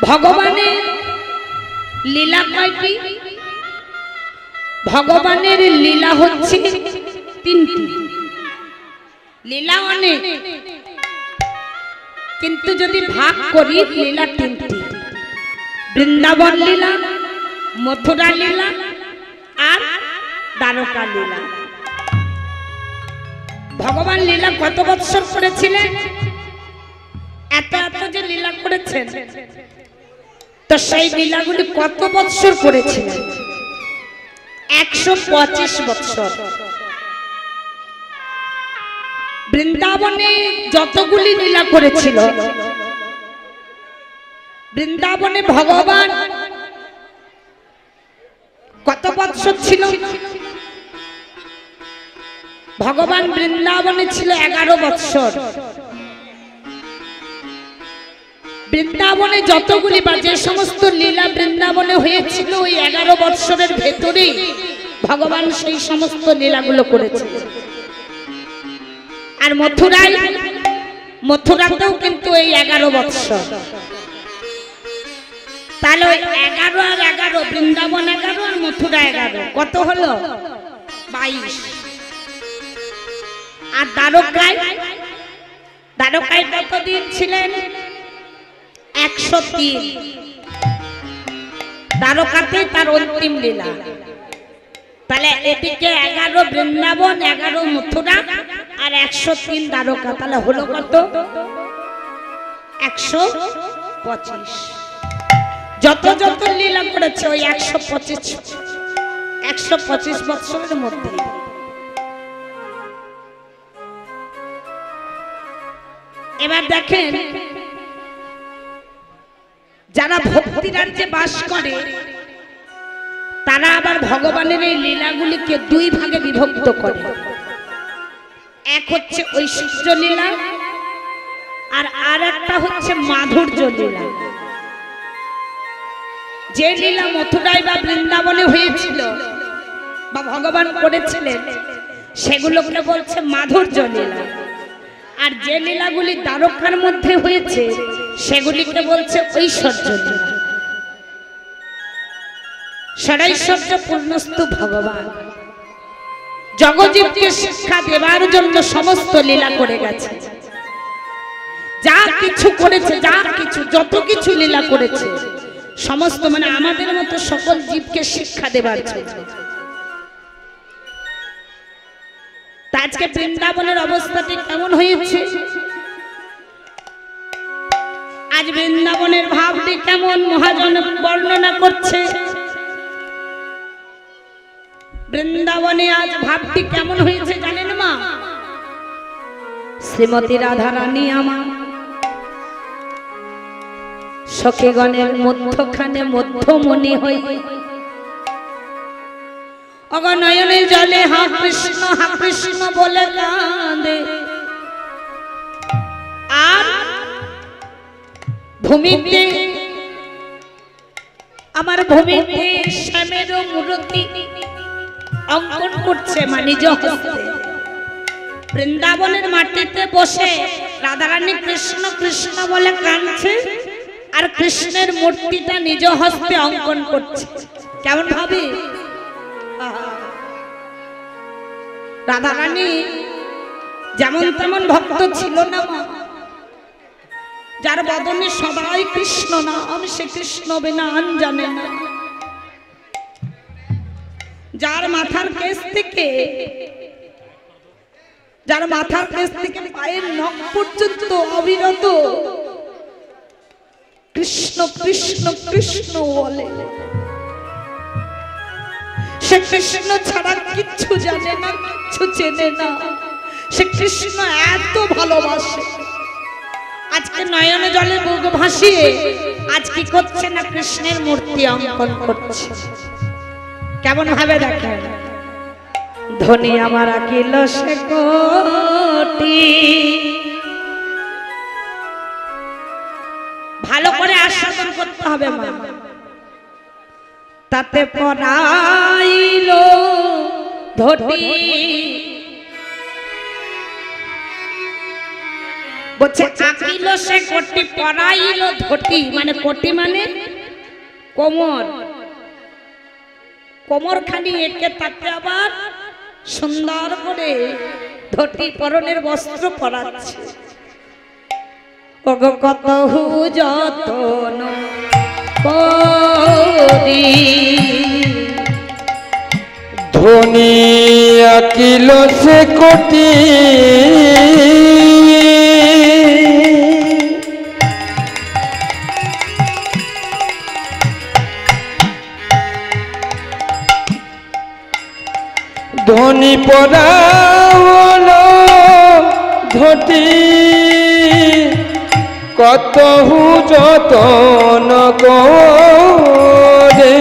ভগবানের লীলা কয়টি? ভগবানের লীলা হচ্ছে তিনটি। লীলা অনেক, কিন্তু যদি ভাগ করি লীলা তিনটি। বৃন্দাবন লীলা, মথুরা লীলা আর দ্বারকা লীলা। ভগবান লীলা কত বৎসর করেছিলেন? এত এত যে লীলা করেছেন, তো সেই লীলাগুলি কত বৎসর করেছিলেন? 125 বৎসর। বৃন্দাবনে যতগুলি লীলা করেছিল, বৃন্দাবনে ভগবান কত বৎসর ছিল? ভগবান বৃন্দাবনে ছিল 11 বৎসর। বৃন্দাবনে যতগুলি বা যে সমস্ত লীলা বৃন্দাবনে হয়েছিল, ওই 11 বৎসরের ভেতরেই ভগবান সেই সমস্ত লীলাগুলো করেছিল। আর মথুরাতেও কিন্তু এই 11 বৎসর। তাহলে ওই 11 আর 11, বৃন্দাবন 11 আর মথুরা 11, কত হলো? 22। আর দ্বারকায় কতদিন ছিলেন? 103। দ্বারকাতে তার অন্তিম লীলা। তাহলে এদিকে 11 বৃন্দাবন, 11 মথুরা আর 103 দ্বারকা। তাহলে হলো কত? 125। যত যত লীলা করেছে ওই 125 বৎসরের মধ্যে। এবার দেখেন, যারা ভক্তি রাজ্যে বাস করে তারা আবার ভগবানের এই লীলাগুলিকে দুই ভাগে বিভক্ত করে। এক হচ্ছে ঐশ্বর্য লীলা, আর একটা হচ্ছে মাধুর্য লীলা। যে লীলা মথুরায় বা বৃন্দাবনে হয়েছিল বা ভগবান করেছিলেন, সেগুলোকে বলছে মাধুর্য লীলা। আর যে লীলাগুলি দ্বারকার মধ্যে হয়েছে সেগুলিকে বলছে ঐশ্বর্য লীলা। ষড়ৈশ্বর্য পূর্ণস্তু ভগবান জগজীবকে শিক্ষা দেবার জন্য সমস্ত লীলা করে গেছে। যা কিছু করেছে, যত কিছু লীলা করেছে, সমস্ত মানে আমাদের মতো সকল জীবকে শিক্ষা দেবার জন্য। আজকে বৃন্দাবনের অবস্থাটি কেমন হয়েছে? আজ বৃন্দাবনের ভাবটি কেমন মহাজন বর্ণনা করছে। বৃন্দাবনে আজ ভাবটি কেমন হয়েছে জানেন মা? শ্রীমতী রাধারানী আমার সখীগণের মধ্যখানে মধ্যমণি হই অগনয়নে জলে হা কৃষ্ণ বলে কাঁদে। আর ভূমিতে আমার ভূমিতে শ্যামের মূর্তি অঙ্কন করছে মা নিজ হস্তে। বৃন্দাবনের মাটিতে বসে রাধারানী কৃষ্ণ কৃষ্ণ বলে কাঁদছে, আর কৃষ্ণের মূর্তিটা নিজ হস্তে অঙ্কন করছে। কেমন ভাবে? রাধারানী যেমন তেমন ভক্ত ছিল না মা, যার বদনে সবাই কৃষ্ণ নাম, সে কৃষ্ণ বিনা আন জানে না। যার মাথার কেশ থেকে পায়ের নখ পর্যন্ত অবিরত কৃষ্ণ কৃষ্ণ কৃষ্ণ বলে, সে কৃষ্ণ ছাড়া কিচ্ছু জানে না, কিচ্ছু চেনে না। সে কৃষ্ণ এত ভালোবাসে। আজকে নয়নে জলে বুক ভাসিয়ে আজ কি করছে না, কৃষ্ণের মূর্তি অঙ্কন করছে। কেমন ভাবে দেখেন, ধনী আমার আকিল সে কোটি। ভালো করে আস্বাদন করতে হবে মা, তাতে পরাইল ধটি বলছে আকিল সে কোটি পরাইল ধটি, মানে কোটি মানে কোমর, কোমর খানি একে তাকে আবার সুন্দর করে ধটি পরনের বস্ত্র পরাচ্ছে। কত যতন করি ধনী আকিল সে কোটি ধনী পরাওল ধটি কতহু যতন করে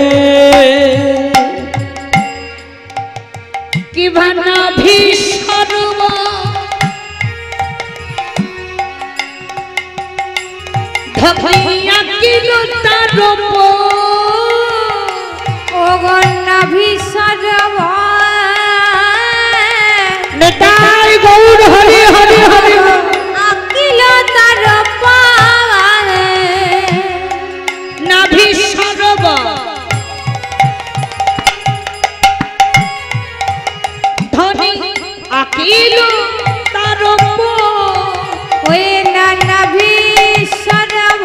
কিবা নাভি সর্ব ধকিয়া কিল তার নাভি সর্ব নেতাই গৌর হরি হরি হরি আকিল তার পাওয়ারে নাভি সর্ব ধনী আকিল তার ওই নাভি সর্ব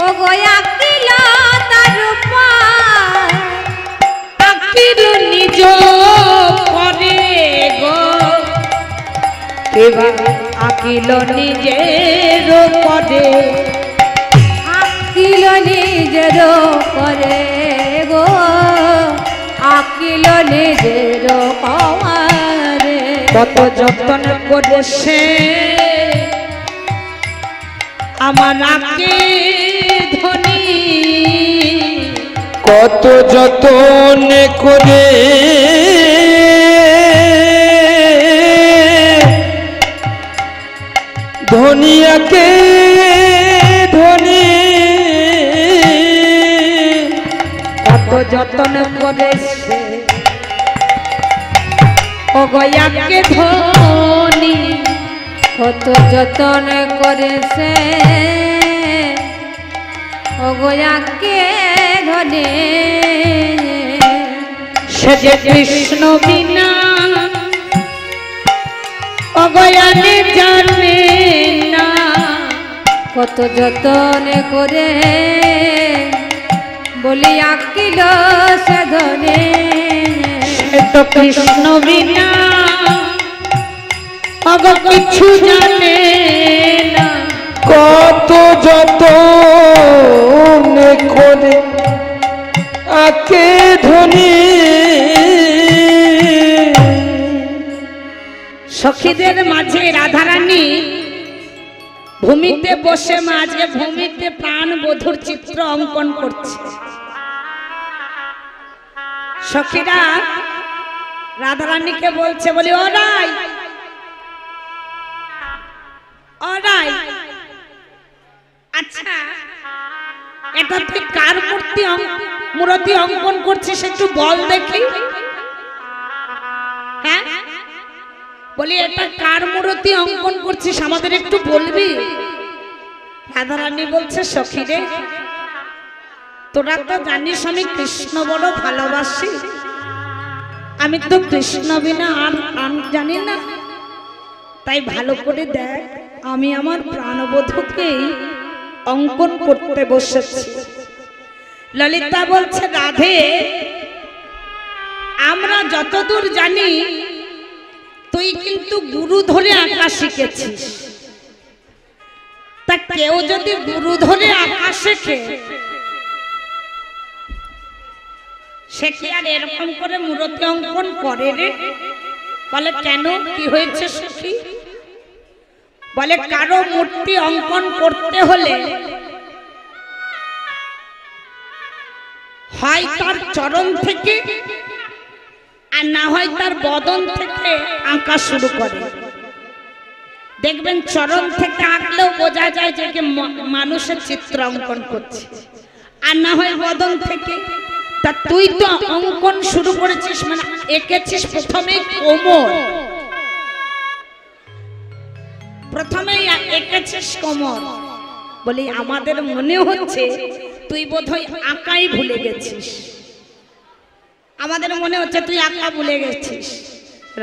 ও গো আকিল তার আকিল নিজ করে গো কেবা আকিল নিজের করে আকিল নিজের করে গো আকিল নিজের কওয়ারে কত যতন করে সে আমার আকে ধনী কত যতন করে ধনিয়াকে ধনী কত যতন করে সে অগয়াকে ধনী কত যতন করেছে অগয়াকে ধনে সে যে কৃষ্ণ বিনা অগয়ানে জানে না কত যতন করে বলি আকিল সে ধনে সে তো কৃষ্ণ বিনা অগ কিছু জানে না কত যতন করে আকে ধনী সখীদের মাঝে রাধারানী ভূমিতে বসে মাঝে ভূমিতে প্রাণ বধুর চিত্র অঙ্কন করছে। সখীরা রাধারানীকে বলছে, বলি ওরাই ওরাই আচ্ছা এটা তুই কার মূর্তি অঙ্কন করছিস একটু বল দেখি। হ্যাঁ বলি এটা কার মূর্তি অঙ্কন করছিস আমাদের একটু বলবি। রাধারানী বলছে, সখী রে তোরা তো জানিস আমি কৃষ্ণ বড় ভালোবাসি, আমি তো কৃষ্ণ বিনা আর প্রাণ জানি না, তাই ভালো করে দেখ আমি আমার প্রাণবধূকেই অঙ্কন করতে বসেছি। ললিতা বলছে, রাধে আমরা যতদূর জানি তুই কিন্তু গুরু ধরে আঁকা শিখেছিস, তা কেউ যদি গুরু ধরে আঁকা শেখে সে কি আর এরকম করে মূর্তি অঙ্কন করে রে? বলে কেন, কি হয়েছে সখী? বলে কারো মূর্তি অঙ্কন করতে হলে হয় তার চরণ থেকে আর না হয় তার বদন থেকে আঁকা শুরু করে। দেখবেন চরণ থেকে আঁকলেও বোঝা যায় যে মানুষের চিত্র অঙ্কন করছে, আর না হয় বদন থেকে। তা তুই তো অঙ্কন শুরু করেছিস, মানে এঁকেছিস প্রথমে কোমর, প্রথমেই এঁকেছিস কমর, বলি আমাদের মনে হচ্ছে তুই বোধহয় আঁকাই ভুলে গেছিস, আমাদের মনে হচ্ছে তুই আঁকা ভুলে গেছিস।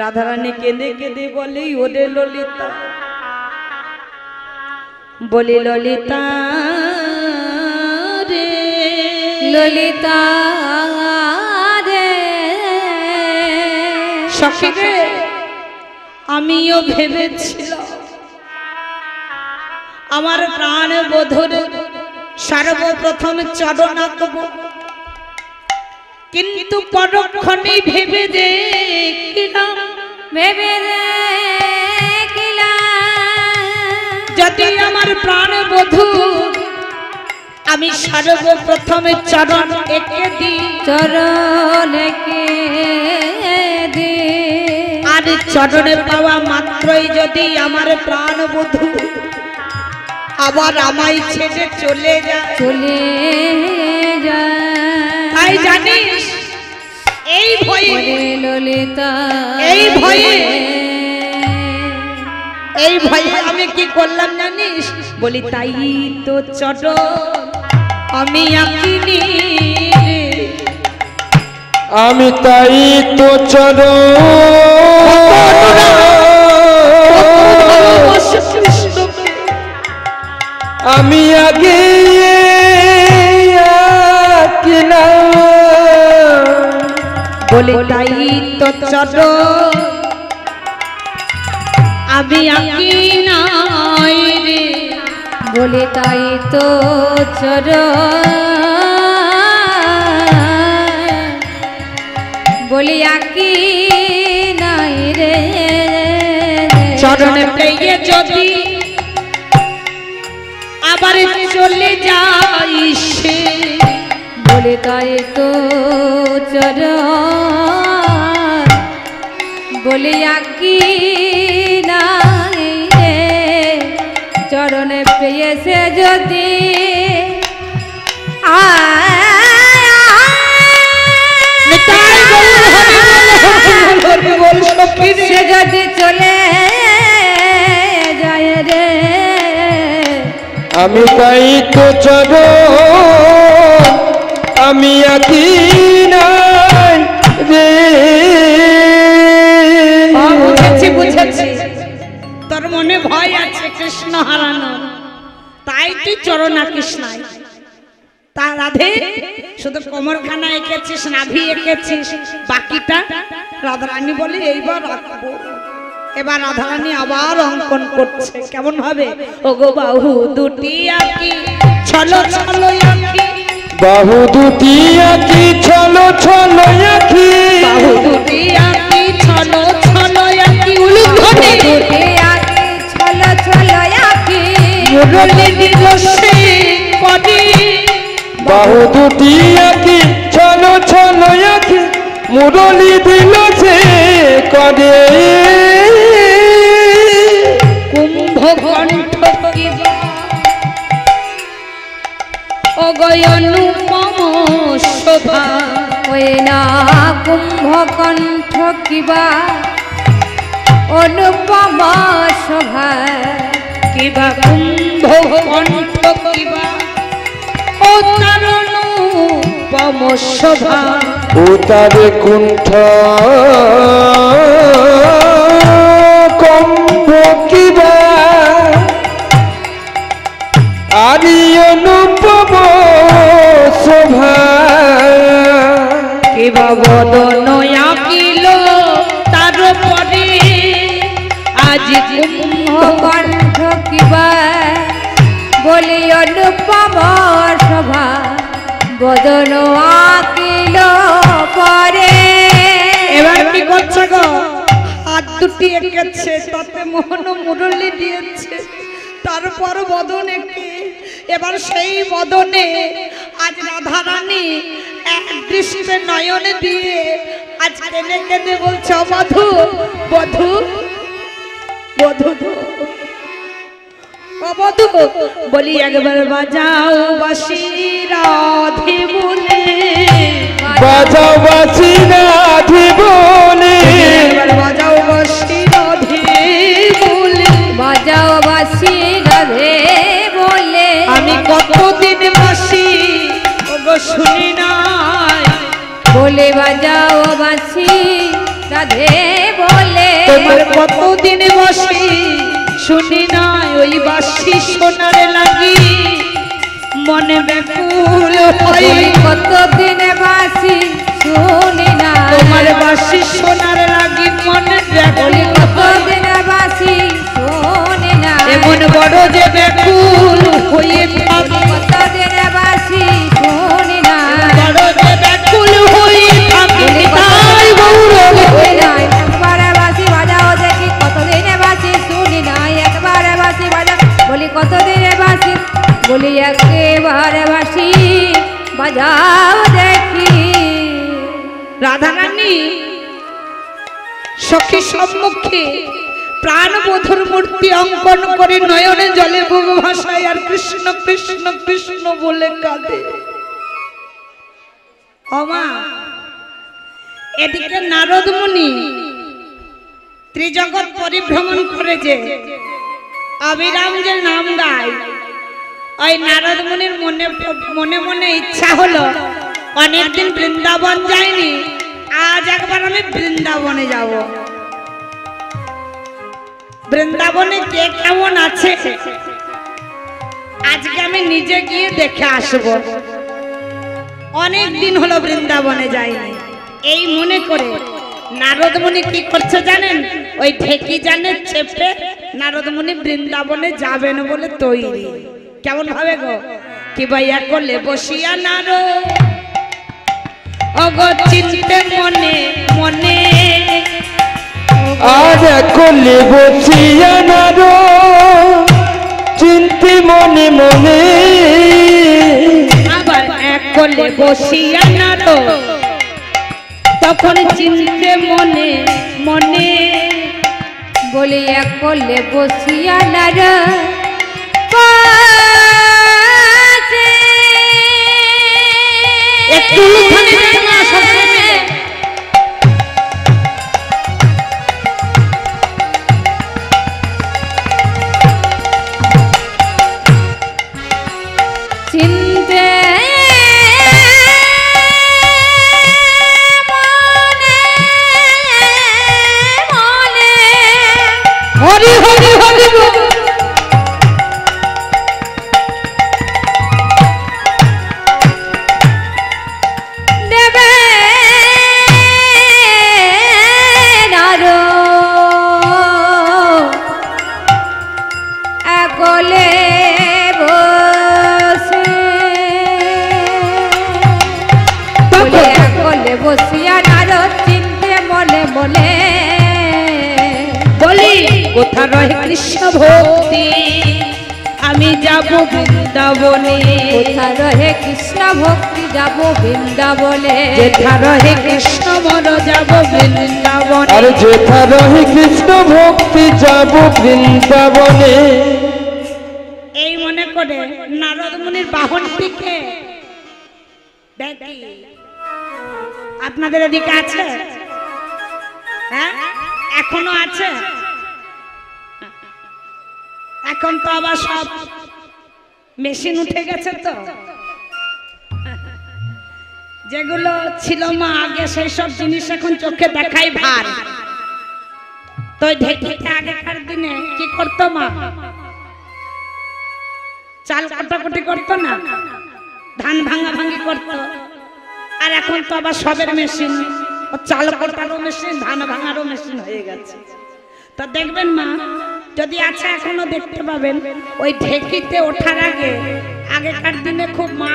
রাধারানী কেঁদে কেঁদে বলে ওরে ললিতা, বলি ললিতা রে, ললিতা রে, সখী রে, আমিও ভেবেছিলাম আমার প্রাণ বধুর সর্বপ্রথম চরণ আঁকব, কিন্তু পরক্ষণে ভেবে দেখলাম, ভেবে দেখলাম যদি আমার প্রাণ বধূ আমি সর্বপ্রথমে চরণ এঁকে দিই, চরণ এঁকে দে, আর চরণে পাওয়া মাত্রই যদি আমার প্রাণ বধূ আবার আমায় ছেড়ে চলে যায়, চলে যায়, তাই জানিস এই ভয়ে, ওরে ললিতা, এই ভয়ে, এই ভয়ে আমি কি করলাম জানিস, বলি তাই তো চরণ আমি আঁকিনি রে, আমি তাই তো আমি আগে বলি তাই তো চরণ আমি আঁকি নাই রে, বলে তাই তো চরণ বলি আঁকি নাই রে, চরণে পেয়ে যদি আবার চলে যাই সে, বলে তাই তো চরণ বলি আঁকি নাই রে, চরণে পেয়েছে যদি সে যদি চলে যায় রে, আমি তাই তো চরণ আমি আঁকি নাই রে। বুঝেছি বুঝেছি, তোর মনে ভয় আছে কৃষ্ণ হারানো, তাই তুই চরণ আঁকিস নাই। তা রাধে শুধু কোমরখানা এঁকেছিস, নাভি এঁকেছিস, বাকিটা রাধারানী বলে এইবার আঁকবো। এবার রাধারানী আবার অঙ্কন করছে, কেমন ভাবে, ও গো বাহু দুটি আঁকি ছলো ছলো আঁকি, বাহু দুটি আঁকি ছলো ছলো আঁকি, বাহু দুটি আঁকি ছলো ছলো আঁকি, উলুধ্বনি দুটি আঁকি ছলো ছলো আঁকি, মুরলি দিল সে পদে, বাহু দুটি আঁকি ছলো ছলো আঁকি, মুরলি দিল সে করে, কুম্ভ কণ্ঠ কিবা অগয়নুপম শোভা, ওই না কুম্ভ কণ্ঠ কিবা অনুপম শোভা, কিবা কুম্ভ কণ্ঠ কিবা ও তারনুপম শোভা, উতারে কুণ্ঠ কম্ভ কিবা আরি অনুপম শোভা, কিবা বদন আঁকিল তার পরে আজ কুম্ভ কণ্ঠ কিবা বলি অনুপম শোভা, বদন আঁকিল পরে। এবার কি করছে গো, হাত দুটি এঁকেছে, তাতে মোহন মুরলি দিয়েছে, তারপর বদন এঁকে, এবার সেই বদনে আজ রাধারানী এক দৃষ্টিতে নয়নে দিয়ে আজ কেঁদে কেঁদে বলছে, ও বধূ বধূ বধূ ও বধূ, বলি একবার বাজাও বাঁশি রাধে বলে, বাজাও বাঁশি রাধে বলে, একবার বাজাও বাঁশি রাধে বলে, বাজাও বলে বাজাও বাঁশি রাধে বলে তোমার কতদিন বসি শুনি না ওই বাঁশি সোনার লাগি মনে ব্যাকুল হয় কতদিন বাঁশি শুনি না তোমার বাঁশি সোনার লাগি মনে ব্যাকুল কতদিন বাঁশি শুনি না এমন বড় যে ব্যাকুল হয়ে থাকে কতদিন বাঁশি শুনি না বড় যে ব্যাকুল হয়ে থাকে তাই গৌরব একবারে বাঁশি বাজাও দেখি কতদিনে বাঁশি শুনি না একবারে বাঁশি বাজাও বলি কতদিনে বাঁশি বলি একেবারে বাঁশি বাজাও দেখি রাধারানী সখী সম্মুখে প্রাণবধুর মূর্তি অঙ্কন করে নয়নে জলে বুক ভাসায় আর কৃষ্ণ কৃষ্ণ কৃষ্ণ বলে কাঁদে অমা এদিকে নারদ মুনি ত্রিজগৎ পরিভ্রমণ করে যে অবিরাম যে নাম গায় ওই নারদ মুনির মনে মনে মনে ইচ্ছা হলো অনেকদিন বৃন্দাবন যায়নি আজ একবার আমি বৃন্দাবনে যাব বৃন্দাবনে কে কেমন আছে আজকে আমি নিজে গিয়ে দেখে আসব অনেক দিন হলো বৃন্দাবনে যাইনি এই মনে করে নারদ মুনি কি করছে জানেন ওই ঢেকি জানে চেপে নারদ মুনি বৃন্দাবনে যাবেন বলে তৈরি কেমন ভাবে গো কি ভাইয়া করলে বসিয়া নারদ অগো চিনতে মনে মনে আর করলে বসিয়া নারো চিন্তি মনে মনে আবার এক করলে বসিয়া নারো তখন চিনতে মনে মনে বলি এক করলে বসিয়া নার একটু উঠানে যাই না সবসময় চিনতে হরি হরি হরি বল। দেবে নারো একলে বসে বলে একলে বসিয়া নারো চিনতে মনে মনে বলি কোথা রহে কৃষ্ণ ভক্তি আমি যাব বৃন্দাবনে কোথা রহে কৃষ্ণ ভক্তি যাব বৃন্দাবনে যেথা রহে কৃষ্ণ মন যাব বৃন্দাবনে আর যেথা রহে কৃষ্ণ ভক্তি যাব বৃন্দাবনে এই মনে করে নারদ মুনির বাহনটিকে দেখি আপনাদের এদিকে আছে হ্যাঁ এখনো আছে এখন তো আবার সব মেশিন উঠে গেছে তো যেগুলো ছিল মা আগে সেই সব জিনিস এখন চোখে দেখাই ভার তো ঢেকিতে আগেকার দিনে কি করতো মা চাল কাটাকুটি করতো না ধান ভাঙা ভাঙি করতো আর এখন তো আবার সবের মেশিন চাল কাটারও মেশিন ধান ভাঙারও মেশিন হয়ে গেছে তো দেখবেন মা যদি আছে এখনো দেখতে পাবেন ওই ঢেকিতে ওঠার আগে আগেকার দিনে খুব মা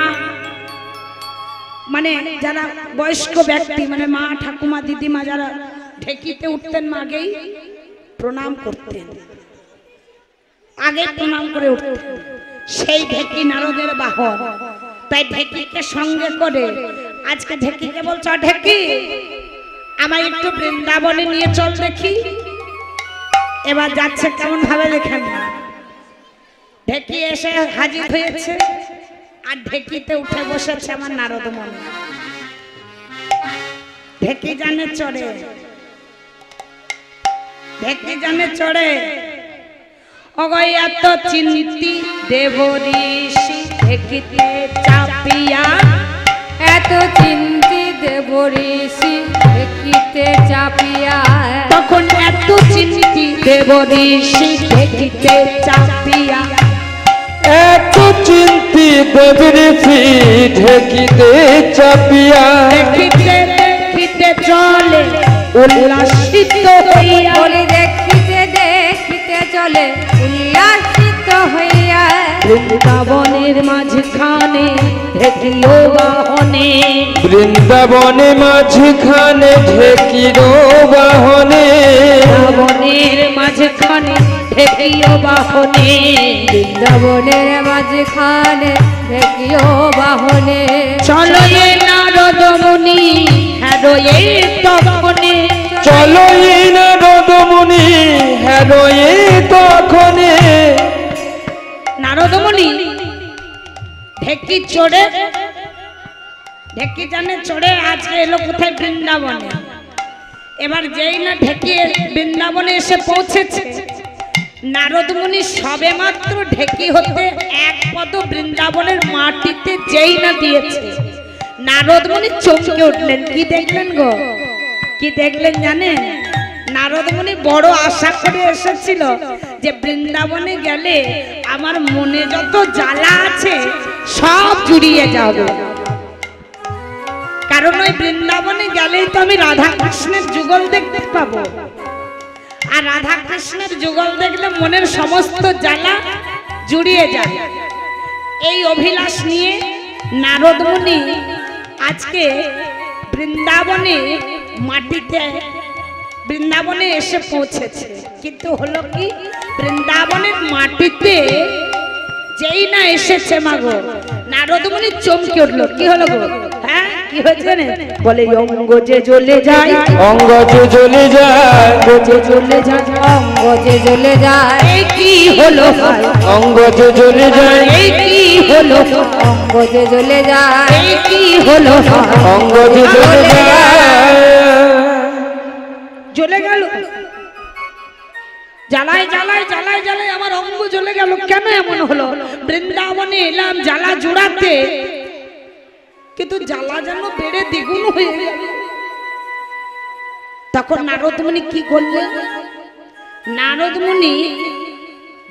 মানে যারা বয়স্ক ব্যক্তি মানে মা ঠাকুমা দিদিমা যারা ঢেকিতে উঠতেন মা আগেই প্রণাম করতেন আগে প্রণাম করে উঠতেন সেই ঢেকি নারদের বাহন তাই ঢেকিকে সঙ্গে করে আজকে ঢেকিকে বলছো ঢেকি আমায় একটু বৃন্দাবনে নিয়ে চল দেখি এবার যাচ্ছে কেমন ভাবে দেখেন না ঢেকি এসে হাজির হয়েছে আর ঢেকিতে উঠে বসেছে আমার নারদ মুনি ঢেকি জানে চড়ে ঢেকি জানে চড়ে অগয় এত চিন্তি দেব ঋষি ঢেকিতে চাপিয়া এত চিন্তি দেব ঋষি দেখিতে চাপিয়া তখন এত চিন্তি দেব ঋষি দেখিতে চাপিয়া এত চিন্তি দেব ঋষি ঢেকিতে চাপিয়া দেখিতে দেখিতে চলে উল্লাসিত হইয়া বলি দেখিতে দেখিতে চলে উল্লাসিত হইয়া বৃন্দাবনের মাঝখানে ঢেকিল বাহনে বৃন্দাবনে মাঝখানে ঢেকিল বাহনে বৃন্দাবনের মাঝখানে ঢেকিল বাহনে বৃন্দাবনের মাঝখানে দেখিও বাহনে চলো এ নারদ মুনি হ্যারোয়ে তখনে চলো এই নারদ মুনি হ্যারোয়ে তখনে নারদ মুনি ঢেকি চড়ে ঢেকি জানে চড়ে আজকে এলো কোথায় বৃন্দাবনে এবার যেই না ঢেকি বৃন্দাবনে এসে পৌঁছেছে নারদ মুনি সবে মাত্র ঢেকি হতে এক পদ বৃন্দাবনের মাটিতে যেই না দিয়েছে নারদ মুনি চমকে উঠলেন কি দেখলেন গো কি দেখলেন জানেন নারদ মুনি বড় আশা করে এসেছিল যে বৃন্দাবনে গেলে আমার মনে যত জ্বালা আছে সব জুড়িয়ে যাবে কারণ ওই বৃন্দাবনে গেলেই তো আমি রাধা কৃষ্ণের যুগল দেখতে পাবো আর রাধা কৃষ্ণের যুগল দেখলে মনের সমস্ত জ্বালা জুড়িয়ে যায় এই অভিলাষ নিয়ে নারদ মুনি আজকে বৃন্দাবনে মাটিতে বৃন্দাবনে এসে পৌঁছেছে কিন্তু হলো কি বৃন্দাবনের মাটিতে যেই না এসেছে মাগো নারদ মুনি চমকে উঠলো কি হলো গো হ্যাঁ কি হয়েছে জানেন বলে অঙ্গ যে জ্বলে যায় অঙ্গ যে জ্বলে যায় অঙ্গ যে জ্বলে যায় অঙ্গ যে জ্বলে যায় এই কি হলো ভাই অঙ্গ যে জ্বলে যায় এই কি হলো অঙ্গ যে জ্বলে যায় এই কি হলো অঙ্গ যে জ্বলে যায় জ্বলে গেল জ্বালায় জ্বালায় জ্বালায় জ্বালায় আমার অঙ্গ জ্বলে গেল কেন এমন হলো বৃন্দাবনে এলাম জ্বালা জোড়াতে কিন্তু জ্বালা যেন বেড়ে দ্বিগুণ হয়ে গেল তখন নারদ মুনি কি করলেন নারদ মুনি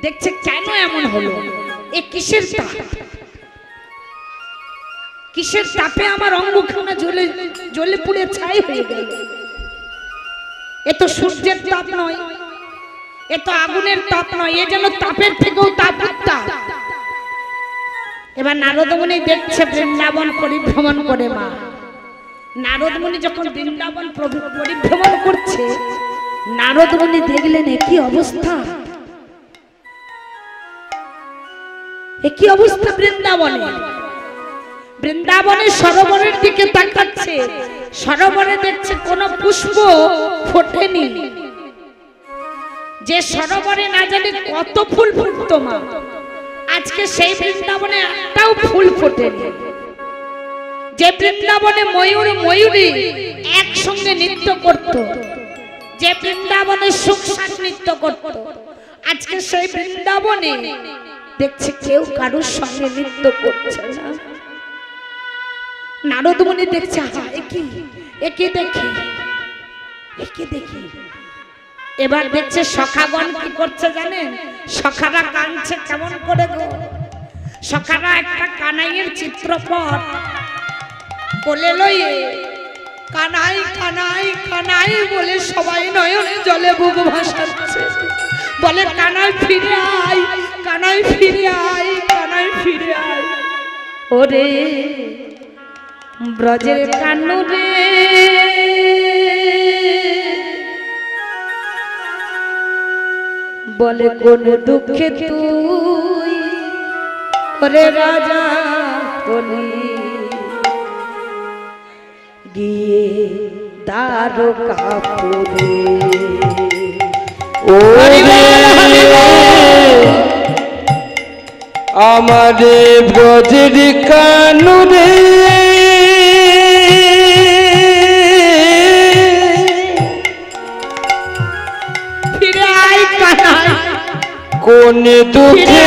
দেখছে কেন এমন হলো এ কিসের তাপ কিসের তাপে আমার অঙ্গখানা জ্বলে জ্বলে পুড়ে ছাই হয়ে গেল এ তো সূর্যের তাপ নয় এ তো আগুনের তাপ নয় এ যেন তাপের থেকেও তাপ উত্তাপ এবার নারদ মুনি দেখছে বৃন্দাবন পরিভ্রমণ করে মা নারদ মুনি যখন বৃন্দাবন পরিভ্রমণ করছে নারদ মুনি দেখলেন একই অবস্থা একই অবস্থা বৃন্দাবনে বৃন্দাবনের সরোবরের দিকে তাকাচ্ছে সরোবরে দেখছে কোনো পুষ্প ফোটেনি যে সরোবরে না জানি কত ফুল ফুটতো মা আজকে সেই বৃন্দাবনে একটাও ফুল ফোটেনি যে বৃন্দাবনে ময়ূর ময়ূরী একসঙ্গে নৃত্য করত যে বৃন্দাবনে সুখসার নৃত্য করত আজকে সেই বৃন্দাবনে দেখছে কেউ কারোর সঙ্গে নৃত্য করছে না নারদ মুনি দেখছে একে দেখি এবার দেখছে সখাগণ কি করছে জানেন সখারা কাঁদছে কেমন করে গো সখারা একটা কানাইয়ের চিত্রপট কোলে লইয়ে কানাই কানাই কানাই বলে সবাই নয়নে জলে বুক ভাসাচ্ছে বলে কানাই ফিরে আয় কানাই ফিরে আয় কানাই ফিরে আয় ওরে ব্রজের কানু রে বলে কোন দুঃখে তুই ওরে রাজা বলি গিয়ে দ্বারকাপুরে আমারে ব্রজের কানুরে ফিরে আয় কানাই কোন দুঃখে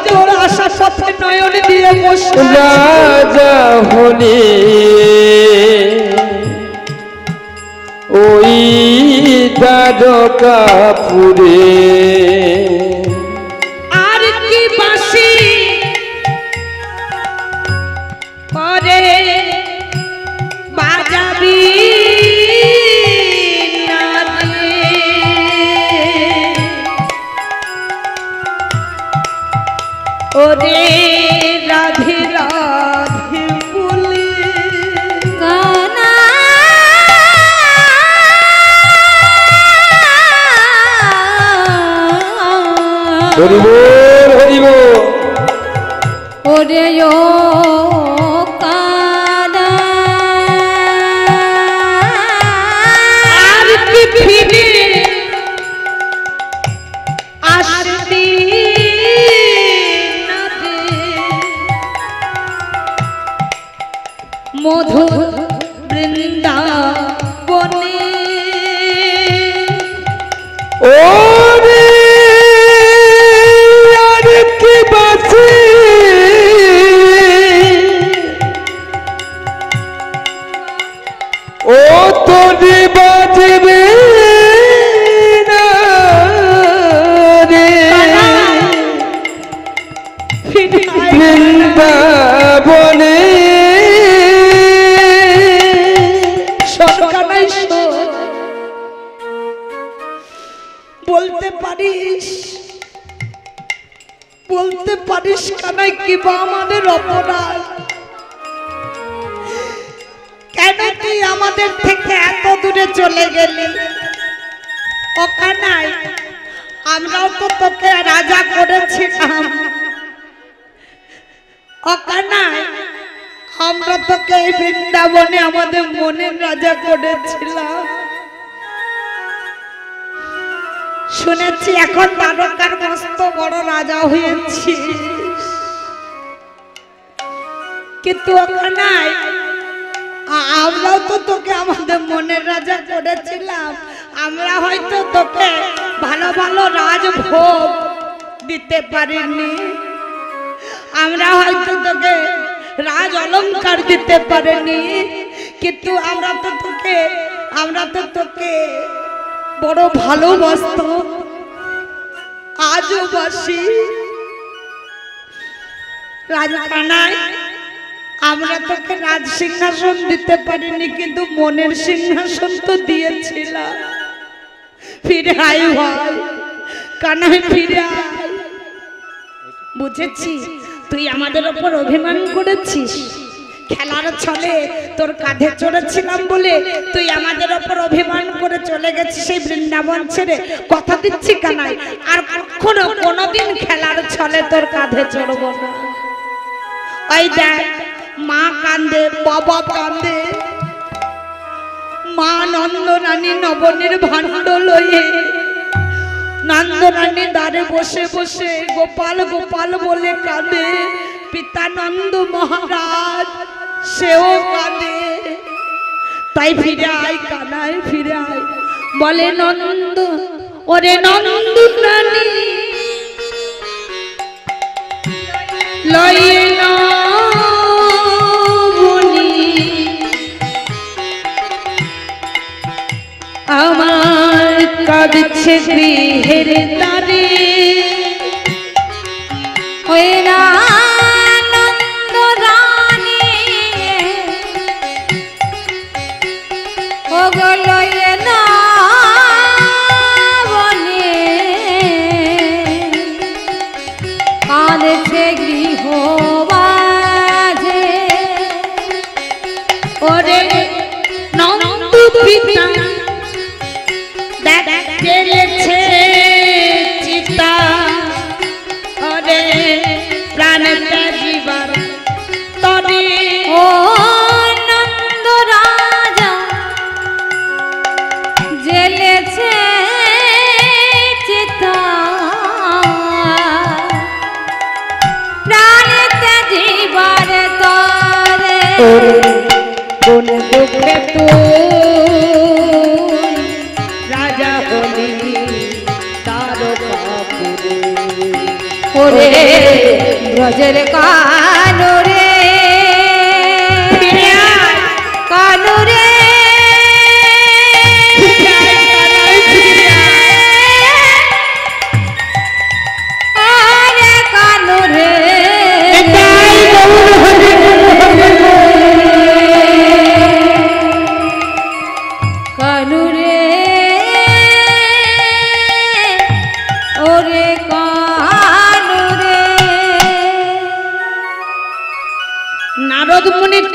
তোর আশা পথে নয়নে দ্বারকাপুরে আর কি বাসি করে বাজাবি না রে। ওরে রাধে রাধে বলে কানা হরিবোল হরিবোল ওরে ও কানা আর কি ফিরে আসবি না রে। মধু বৃন্দাবনে ওরে আর কি বাসি ও তোরে বাজবে না রে বৃন্দাবনে সরকারাই বলতে পারিস কানাই কি বা আমাদের অপরাধ? কেন তুই আমাদের থেকে এত দূরে চলে গেলি? ও কানাই, আমরাও তো তোকে রাজা করেছিলাম। ও কানাই, আমরা তোকে এই বৃন্দাবনে আমাদের মনের রাজা করেছিলাম। শুনেছি এখন দ্বারকার মস্ত বড় রাজা হয়েছিস, কিন্তু ওখানে আমরাও তো তোকে আমাদের মনের রাজা করেছিলাম। আমরা হয়তো তোকে ভালো ভালো রাজভোগ দিতে পারিনি, আমরা হয়তো তোকে রাজ অলংকার দিতে পারিনি, কিন্তু আমরা তো তোকে বড় ভালোবাসতাম, আজও বাসি। রাজকানাই, আমরা তোকে রাজ সিংহাসন দিতে পারিনি, কিন্তু মনের সিংহাসন তো দিয়েছিলাম। ফিরে আয় ভাই কানাই, ফিরে আয়। বুঝেছি তুই আমাদের ওপর অভিমান করেছিস, খেলার ছলে তোর কাঁধে চড়েছিলাম বলে তুই আমাদের ওপর অভিমান করে চলে গেছিস সেই বৃন্দাবন ছেড়ে। কথা দিচ্ছি কানাই, আর কখনো কোনোদিন খেলার ছলে তোর কাঁধে চড়ব না। ওই দেখ, মা কান্দে, বাবা কান্দে, মা নন্দরানী নবনীর ভাণ্ড লয়ে নন্দরানী দ্বারে বসে বসে গোপাল গোপাল বলে কাঁদে। পিতা নন্দ মহারাজ সেও কাঁদে। তাই ফিরে আয় কানাই, ফিরে আয়। বলে নন্দ, ওরে নন্দ রানী লয়ে নবনী আমার কাঁদছে গৃহের দ্বারে। ওই নন্দ রানী ওগুলো না বনে কাঁদছে গৃহ বাজে। ওরে নন্দ পিতা জেলেছে চিতা, ওরে প্রাণ জীবন তরে। ও নন্দ রাজা জেলেছে চিতা, প্রাণেতে জীবন তরে। কোন দুঃখে রাজা হলি দ্বারকাপুরে। ওরে ব্রজের কালো রে, কালো রে, ফিরে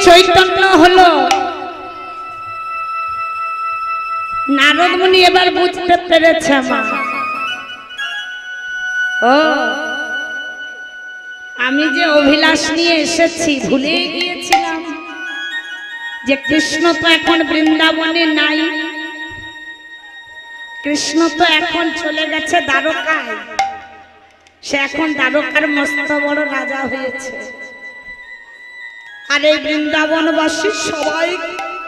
চৈতন্য হলো। নারদ মুনি এবার বুঝতে পেরেছে মা, ও আমি যে অভিলাষ নিয়ে এসেছি ভুলে গিয়েছিলাম যে কৃষ্ণ তো এখন বৃন্দাবনে নাই, কৃষ্ণ তো এখন চলে গেছে দ্বারকায়, সে এখন দ্বারকার মস্ত বড় রাজা হয়েছে। আর এই বৃন্দাবনবাসী সবাই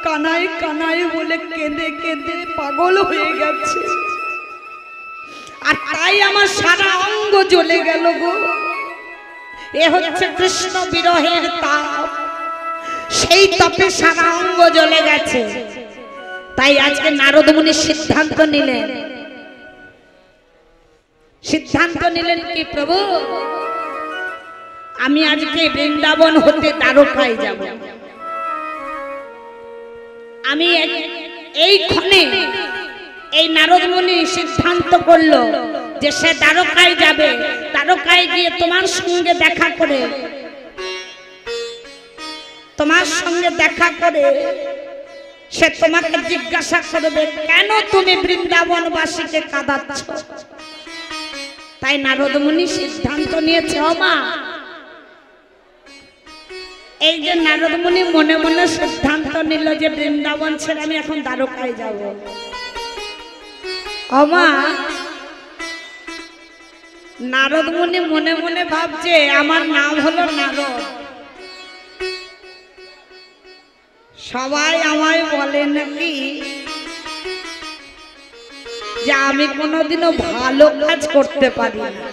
কানাই কানাই বলে কেঁদে কেঁদে পাগল হয়ে গেছে। আর তাই আমার সারা অঙ্গ জ্বলে গেল গো। এ হচ্ছে কৃষ্ণ বিরহের তাপ, সেই তাপে সারা অঙ্গ জ্বলে গেছে। তাই আজকে নারদ মুনি সিদ্ধান্ত নিলেন কি প্রভু, আমি আজকে বৃন্দাবন হতে দ্বারকায় যাব। আমি এইখানে এই নারদ মুনি সিদ্ধান্ত করলো যে সে দ্বারকায় যাবে, দ্বারকায় গিয়ে তোমার সঙ্গে দেখা করে সে তোমাকে জিজ্ঞাসা করবে কেন তুমি বৃন্দাবনবাসীকে কাঁদাচ্ছ। তাই নারদ মুনি সিদ্ধান্ত নিয়েছে। ও মা, এই যে নারদ মুনি মনে মনে সিদ্ধান্ত নিল যে বৃন্দাবন ছেড়ে আমি এখন দ্বারকায় যাব। ও মা, নারদ মুনি মনে মনে ভাবছে আমার নাম হলো নারদ, সবাই আমায় বলে নাকি যে আমি কোনোদিনও ভালো কাজ করতে পারি না।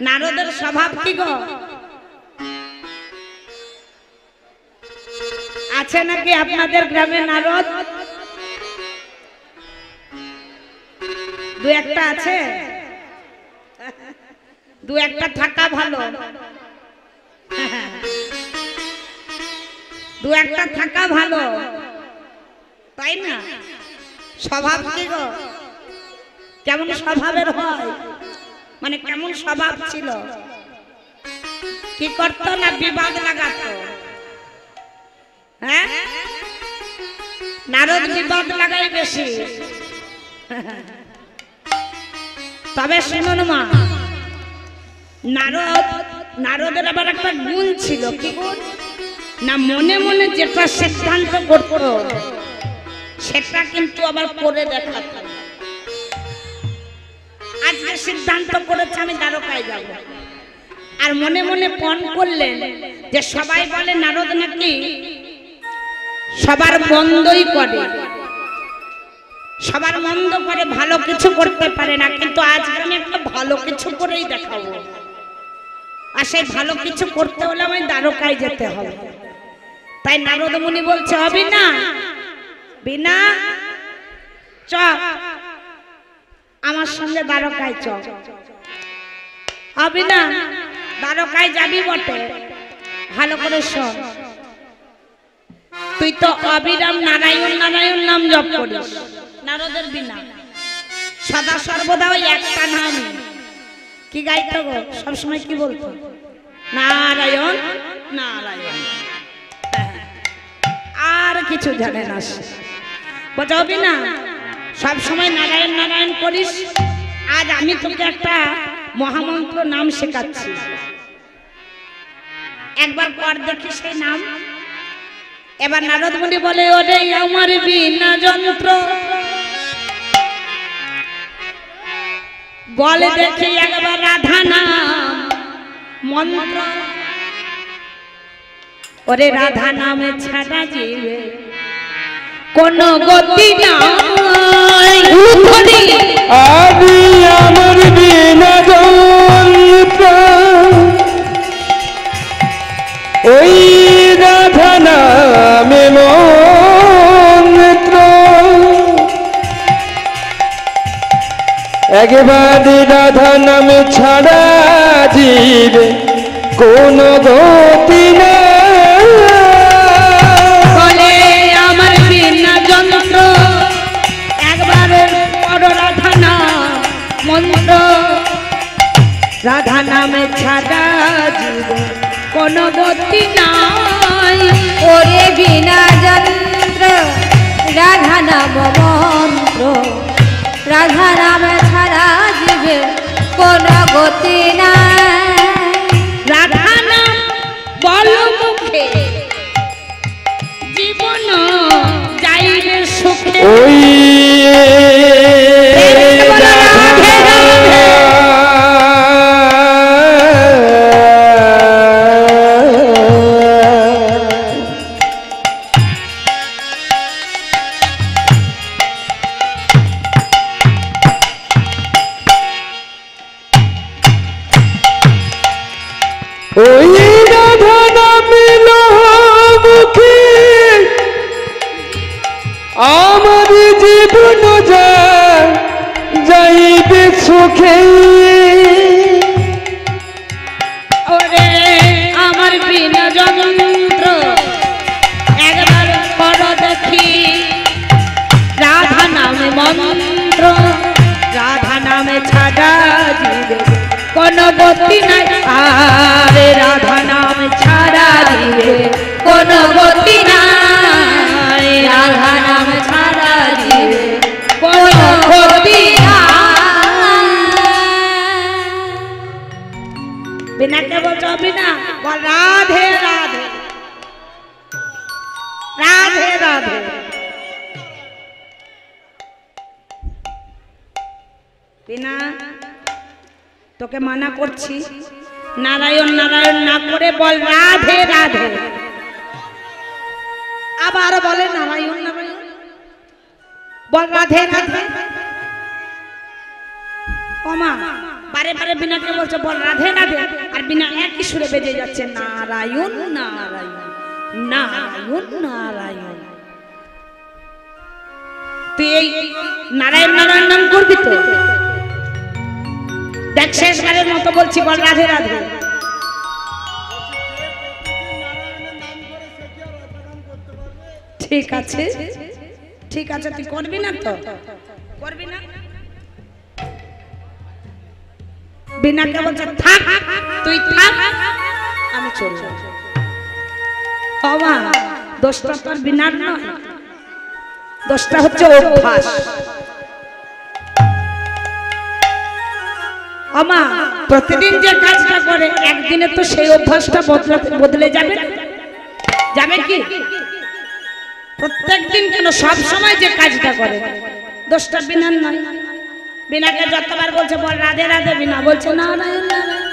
নারদের স্বভাব কি গো? আছে নাকি আপনাদের গ্রামে নারদ? দু একটা আছে, দু একটা থাকা ভালো, দু একটা থাকা ভালো, তাই না? স্বভাব কি গো? কেমন স্বভাবের হয়, মানে কেমন স্বভাব ছিল? কি করতো না বিবাদ লাগাতো? হ্যাঁ, নারদ বিবাদ লাগাই বেশি। তবে শুনুন মা, নারদের আবার একটা গুণ ছিল। কি গুণ? না মনে মনে যেটা সিদ্ধান্ত করত সেটা কিন্তু আবার করে দেখাত। আজকে সিদ্ধান্ত করেছে আমি দ্বারকায় যাব, আর মনে মনে পণ করলেন যে সবাই বলে নারদ নাকি সবার মন্দই করে, সবার মন্দ করে, ভালো কিছু করতে পারে না। কিন্তু আজকে আমি একটা ভালো কিছু করেই দেখাবো, আর সেই ভালো কিছু করতে হলে আমি দ্বারকায় যেতে হবে। তাই নারদ মুনি বলছে হবি না বিনা চ আমার সঙ্গে দ্বারকায় চ। হবি না, দ্বারকায় যাবি বটে, ভালো করে শোন। তুই তো অবিরাম নারায়ণ নারায়ণ নাম জপ করিস, নারদের বিনা সদা সর্বদা ওই একটা নাম কি গাইতো গো? সবসময় কি বলতো? নারায়ণ নারায়ণ, আর কিছু জানে না। বোঝাবি না, সবসময় নারায়ণ নারায়ণ করিস। আজ আমি তোকে একটা মহামন্ত্র নাম শেখাচ্ছি, একবার পর দেখি সেই নাম। এবার নারদ মুনি বলে ওরে আমার বিনা যন্ত্র, বলে দেখি একবার রাধা নাম মন্ত্র। ওরে রাধা নামে ছাড়া জীবে কোন গতি নাই। আমি আমার বিনা যন্ত্র ওই রাধা নামে মন্ত্র, একবার রাধা নামে ছাড়া জীবে কোন গতি না। বলে আমার বিনা যন্ত্র একবার বড় রাধা নাম মন্ত্র, রাধা নামে ছাড়া জীবে কোন গতি নাই। নাই। ওরে বিনা যন্ত্র রাধা নাম মন্ত্র, রাধা নাম ছাড়া জীবে কোন গতি নাই। রাধা নাম বল মুখে জীবন যাইবে সুখে। ওই ওই রাধা নামিল মুখে আমার জীবন যাইবে সুখে। ওরে আমার বিনা যন্ত্র একবার কর দেখি, রাধা নামে মন্ত্র, রাধা নামে ছাড়া জীবে কোন গতি নাই। আরে রাধা নাম ছাড়া জীবে কোন গতি নাই, রাধা নাম ছাড়া জীবে কোন গতি নাই। বিনা কে বলছো? বিনা বল রাধে রাধে রাধে রাধে। বিনা তোকে মানা করছি, নারায়ণ নারায়ণ না করে বল রাধে রাধে। আবার বলে নারায়ণ নারায়ণ, বল রাধে রাধে। ওমা বারে বারে বিনাকে বলছে বল রাধে রাধে, আর বিনা একই সুরে বেজে যাচ্ছে নারায়ণ নারায়ণ নারায়ণ নারায়ণ। তুই এই নারায়ণ নারায়ণ নাম করবি তো? দেখ শেষবারের মতো বলছি বল রাধে রাধে। ঠিক আছে ঠিক আছে, তুই করবি না তো? করবি না? বিনাকে বলছে থাক, তুই থাক, আমি চলে যাব। বাবা দোষটা তোর বিনার নয়, দোষটা হচ্ছে অভ্যাস। আমা প্রতিদিন যে কাজটা করে একদিনে তো সেই অভ্যাসটা বদলে যাবে, যাবে কি? প্রত্যেকদিন কেন সব সময় যে কাজটা করে, দোষটা বিনার নয়। বিনাকে যতবার বলছে বল রাধে রাধে, বিনা বলছে নারায়ণ নারায়ণ।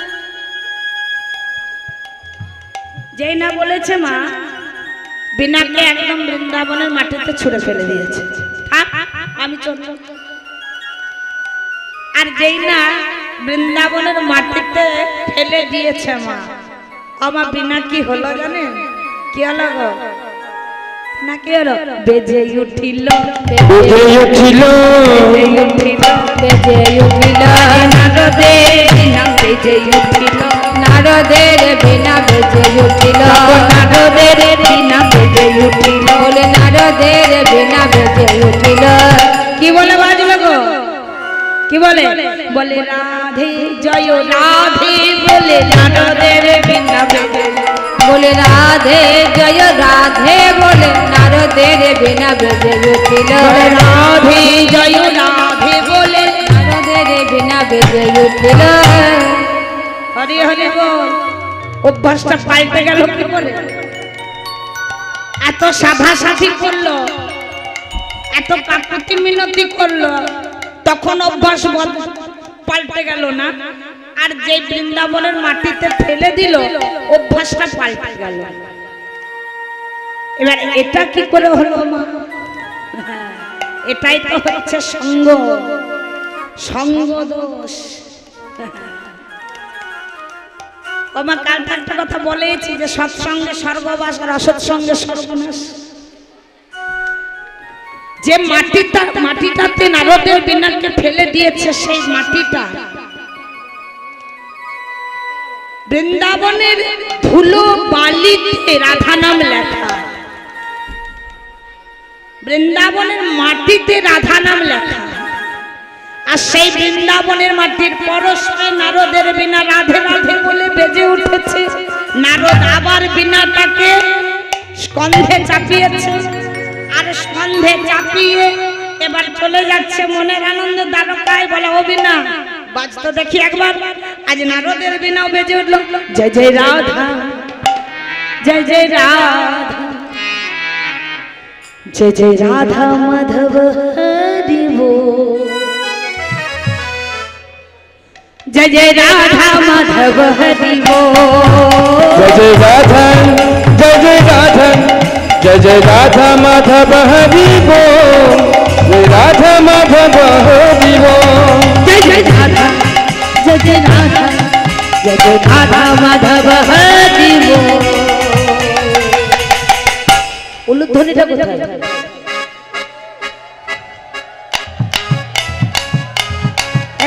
যেই না বলেছে মা, বিনাকে একদম বৃন্দাবনের মাটিতে ছুঁড়ে ফেলে দিয়েছে, আমি চল। আর যেই না বৃন্দাবনের মাটিতে ফেলে দিয়েছে মা, আমার বিনা কি হলো জানেন? কি হলো গো? না কি হলো? বেজে উঠিল বেজে উঠিল বেজে উঠিল বেজে উঠিল নারদের বিনা বেজে উঠিল, নারদের বিনা বেজে উঠিল, নারদের বিনা বেজে উঠিল। বলে নারদের বিনা বেজে উঠিল। কি বলে বাজলো গো? কি বলে? বলে রাধে জয় রাধে, বলে নারদের বিনা বেজে, বলে রাধে জয় রাধে, বলে নারদের বিনা বেজে উঠিল। রাধে জয় রাধে, বলে নারদের বিনা বেজে উঠিল। হরি হরি বল। অভ্যাসটা পাল্টে গেল কি করে? এত সাধা সাধি করলো, এত কাকুতি মিনতি করলো, তখন অভ্যাস পাল্টে গেল না। আর যে বৃন্দাবনের মাটিতে ফেলে দিল, অভ্যাসটা পাল্টে গেল। এবার এটা কি করে হলো মা? এটাই তো হচ্ছে সঙ্গ, সঙ্গ দোষ। আমার কালকে একটা কথা বলেছি যে সৎসঙ্গে স্বর্গবাস আর অসৎসঙ্গে সর্বনাশ। যে মাটিটাতে নারদের বিনাকে ফেলে দিয়েছে, সেই মাটিটা বৃন্দাবনের ধুলো বালিতে রাধা নাম লেখা, বৃন্দাবনের মাটিতে রাধা নাম লেখা। আর সেই বৃন্দাবনের মাটির পরশে নারদের বিনা রাধে রাধে বলে বেজে উঠেছে। নারদ আবার বিনাটাকে স্কন্ধে চাপিয়েছে, আর স্কন্ধে চাপিয়ে এবার চলে যাচ্ছে মনের আনন্দ দ্বারকায়। বলে ও বিনা বাজতো দেখি একবার। আজ নারদের বিনাও বেজে উঠলো, জয় জয় রাধা, জয় জয় রাধা, জয় জয় রাধা মাধব হরি बोल, जय जय राधा माधव हरि बोल, जय जय राधा, जय जय राधा, जय जय राधा माधव हरि बोल, जय राधा माधव हरि बोल, जय जय राधा, जय जय राधा, जय जय राधा माधव हरि बोल। উলুধ্বনিটা কোথায়?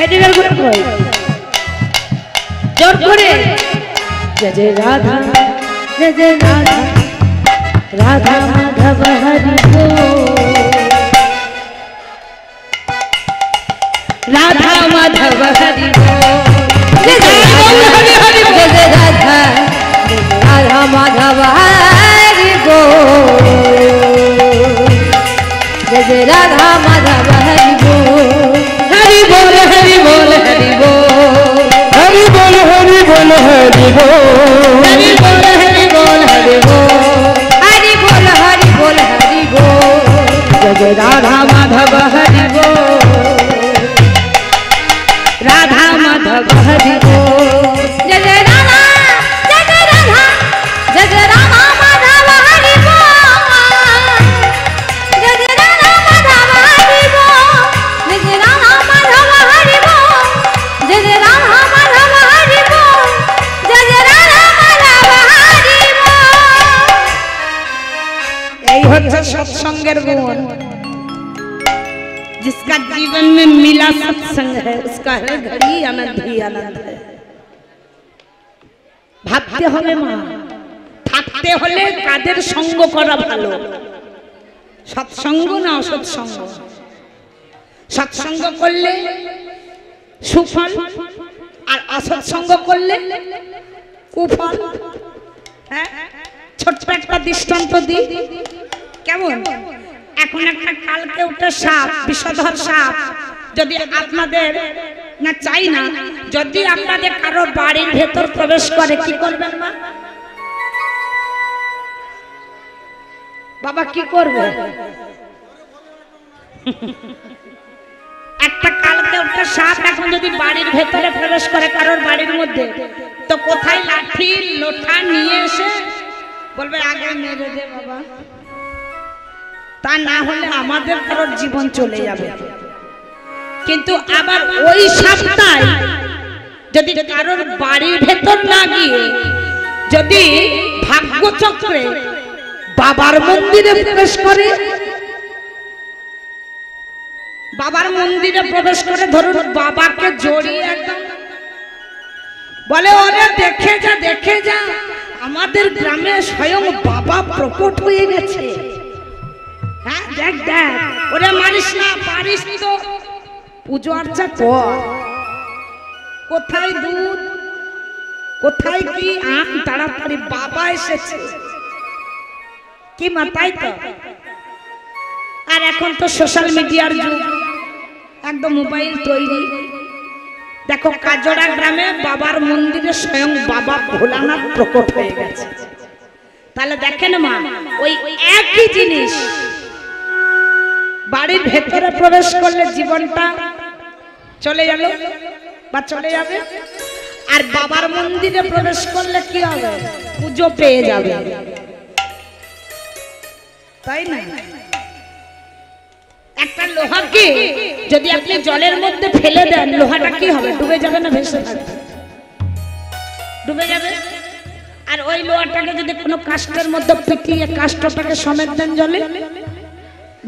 এদিকের করে কই জোর করে जय जय राधा, जय जय राधा, राधा माधव हरि बोल, राधा माधव हरि बोल, जय जय हरि हरि बोल, जय जय राधा, राधा माधव हरि बोल, जय जय राधा माधव हरि बोल, हरि बोल हरि बोल हरि बोल, हरि बोल हरि बोल हरि बोल, हरि बोल हरि बोल हरि बोल, हरि बोल हरि बोल हरि बोल, जय जय राधा माधव हरि बोल, राधा माधव हरि बोल, जय जय राधा, जय जय राधा, जय जय राधा माधव हरि बोल, जय जय राधा माधव हरि बोल, जय जय राधा माधव हरि बोल, जय जय राधा माधव हरि बोल, जय जय राधा माधव हरि बोल। এই হচ্ছে সৎসঙ্গের গুণ। जिसका जीवन में मिला सत्संग है उसका हर घड़ी आनंद ही आनंद है। ভাবতে হবে মা, থাকতে হলে কাদের সঙ্গ করা ভালো, সৎসঙ্গ না অসৎসঙ্গ? সৎসঙ্গ করলে সুফল, আর অসৎসঙ্গ করলে কুফল। হ্যাঁ, ছোট্ট একটা দৃষ্টান্ত দিই। কেমন? এখন একটা কালকে উঠে সাপ, বিষধর সাপ যদি আপনাদের না চাই না, যদি আপনাদের কারো বাড়ির ভেতর প্রবেশ করে কি করবেন মা? বাবা কি করবে? একটা কালকে উঠে সাপ এখন যদি বাড়ির ভেতরে প্রবেশ করে কারোর বাড়ির মধ্যে, তো কোথায় লাঠি লোঠা নিয়ে এসে বলবে আগে মেরে দে বাবা, তা না হলে আমাদের কারোর জীবন চলে যাবে। কিন্তু আবার ওই সাপটাই যদি কারোর বাড়ির ভেতর না গিয়ে যদি ভাগ্যচক্রে বাবার মন্দিরে প্রবেশ করে, বাবার মন্দিরে প্রবেশ করে ধরুন বাবাকে জড়িয়ে একদম বলে ওরে দেখে যা দেখে যা, আমাদের গ্রামে স্বয়ং বাবা প্রকট হয়ে গেছে। হ্যাঁ দেখ দেখ, ওরে মারিস না, পারিস তো পুজো আর্চা কর। কোথায় দুধ, কোথায় কি আম, তাড়াতাড়ি বাবা এসেছে। কি মাথায় তো। আর এখন তো সোশ্যাল মিডিয়ার যুগ, একদম মোবাইল তৈরি। দেখো কাজড়া গ্রামে বাবার মন্দিরে স্বয়ং বাবা ভোলানাথ প্রকট হয়ে গেছে। তাহলে দেখেন মা, ওই একই জিনিস বাড়ির ভেতরে প্রবেশ করলে জীবনটা চলে গেল বা চলে যাবে, আর বাবার মন্দিরে প্রবেশ করলে কি হবে? পুজো পেয়ে যাবে, তাই না? একটা লোহাকে যদি আপনি জলের মধ্যে ফেলে দেন, লোহাটা কি হবে? ডুবে যাবে না ভেসে থাকবে? ডুবে যাবে। আর ওই লোহাটাকে যদি কোনো কাষ্ঠের মধ্যে পিটিয়ে কাষ্ঠটাকে সমেত দেন জলে,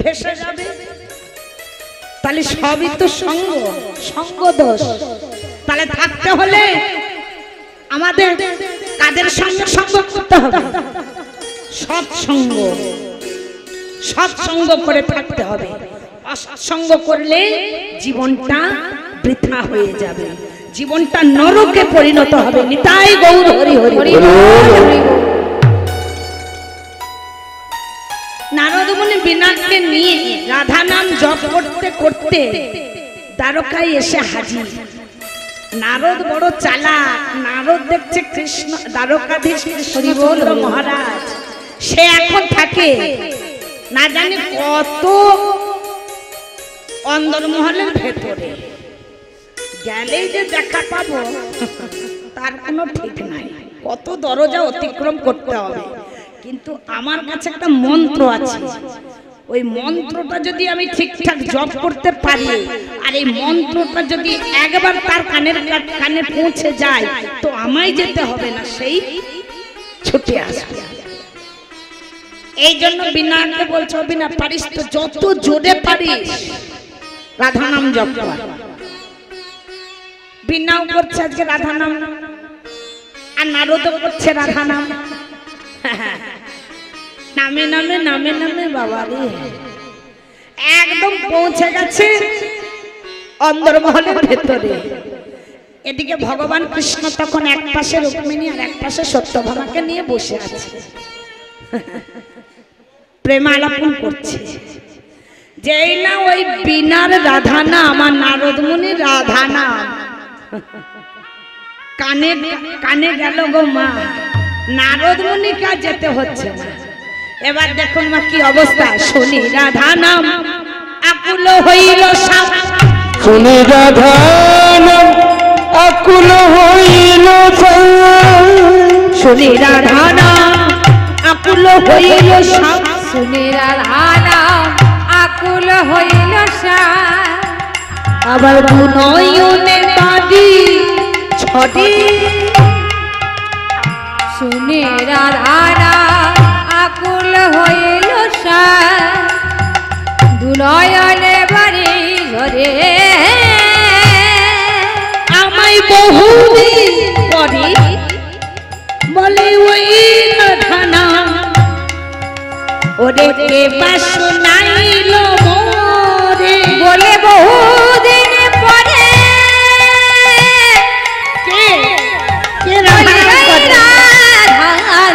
ভেসে যাবে। তাহলে সবই তো সঙ্গ, সঙ্গ দোষ। তাহলে থাকতে হলে আমাদের কাদের সঙ্গে সঙ্গ করতে হবে? সৎসঙ্গ। সৎসঙ্গ করে থাকতে হবে। অসৎসঙ্গ করলে জীবনটা বৃথা হয়ে যাবে, জীবনটা নরকে পরিণত হবে। নিতাই গৌর হরি হরি। বিনাকে নিয়ে রাধা নাম জপ করতে করতে দ্বারকায় এসে হাজির। নারদ বড় চালাক, নারদ দেখছে কৃষ্ণ দ্বারকাধীশ কৃষ্ণ মহারাজ সে এখন থাকে না জানি কত অন্দরমহলের ভেতরে, গেলেই যে দেখা পাবো তার কোনো ঠিক নাই, কত দরজা অতিক্রম করতে হবে। কিন্তু আমার কাছে একটা মন্ত্র আছে, ওই মন্ত্রটা যদি আমি ঠিকঠাক জপ করতে পারি আর এই মন্ত্রটা যদি একবার তার কানে পৌঁছে যায় তো আমায় যেতে হবে না, সেই ছুটে আসবে। এই জন্য বিনাকে বলছো, বিনা পারিস তো যত জোরে পারিস রাধা নাম জপ কর। বিনাও করছে আজকে রাধা নাম, আর নারদও করছে রাধা নাম। নামে নামে নামে নামে বাবা রে একদম পৌঁছে গেছে অন্দরমহলের ভেতরে। এদিকে ভগবান কৃষ্ণ তখন এক পাশে রুক্মিণী আর এক পাশে সত্যভামাকে নিয়ে বসে আছে, প্রেমালাপন করছে। যেই না ওই বিনার রাধা নাম আমার নারদ মুনির রাধা নাম কানে কানে গেল গো মা, নারদ মুনিকে যেতে হচ্ছে না। এবার দেখুন মা কি অবস্থা, শুনি রাধা নাম আকুল হইল সাপ, শুনি রাধা নাম আকুল হইল সাপ, শুনি রাধা নাম আকুল হইল সাপ, শুনি রাধা নাম আকুল হইল সাপ, আবার নয়নে কাঁদি ছড়ি, শুনি রাধা নাম আকুল হইল সাপ, দুনয়নে বাড়ি ঝরে আমায় বহুদিন পরে বলে ওই রাধা নাম, ওরে কে বাস নাইল মোরে, বলে বহুদিন পরে কে কে রাধা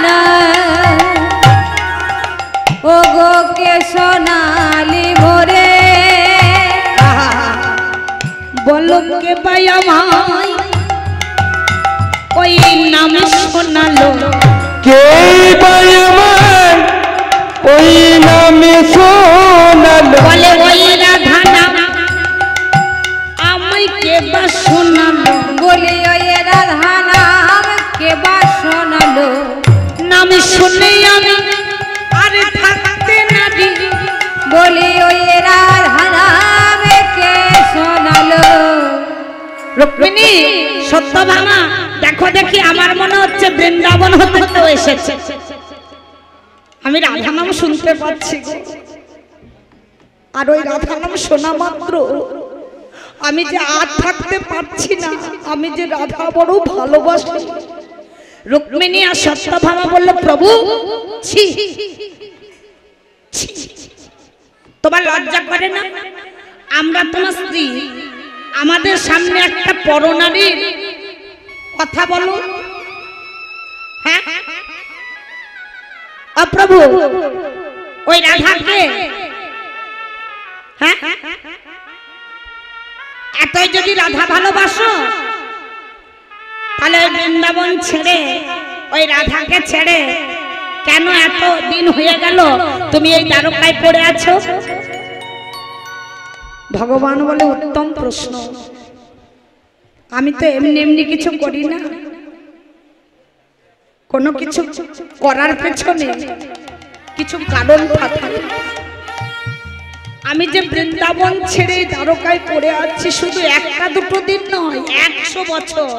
নাম ও গো কে সোনালি ভোরে, বলো কে ভাই আমায় ওই নাম শোনালো, কে ভাই আমার ওই নামে শোনালো, বলে ওই রাধা নাম আমায় কে বা শোনালো, বলে ওই রাধা নাম কে বা শোনালো, নাম শুনে আমি আরে থাকতে না দি, বলে ওই রাধা নাম কে শোনালো। রুক্মিণী সত্যভামা দেখো দেখি আমার মনে হচ্ছে বৃন্দাবন হতে তো এসেছে, আমি রাধা নাম শুনতে পাচ্ছি গো। আর ওই রাধা নাম শোনা মাত্র আমি যে আর থাকতে পারছি না, আমি যে রাধা বড় ভালোবাসি। রুক্মিণী আর সত্যভামা বলল প্রভু ছি ছি, তোমার লজ্জা করে না? আমরা তোমার স্ত্রী, আমাদের সামনে একটা পরনারীর কথা বলো। হ্যাঁ প্রভু ওই রাধাকে, হ্যাঁ এতই যদি রাধা ভালোবাসো তাহলে বৃন্দাবন ছেড়ে ওই রাধাকে ছেড়ে কেন এত দিন হয়ে গেল তুমি এই দ্বারকায় পড়ে আছো? ভগবান বলে উত্তম প্রশ্ন, আমি তো এমনি এমনি কিছু করি না, কোনো কিছু করার পেছনে কিছু কারণ থাকে। আমি যে বৃন্দাবন ছেড়ে দ্বারকায় পড়ে আছি শুধু একটা দুটো দিন নয়, 100 বছর,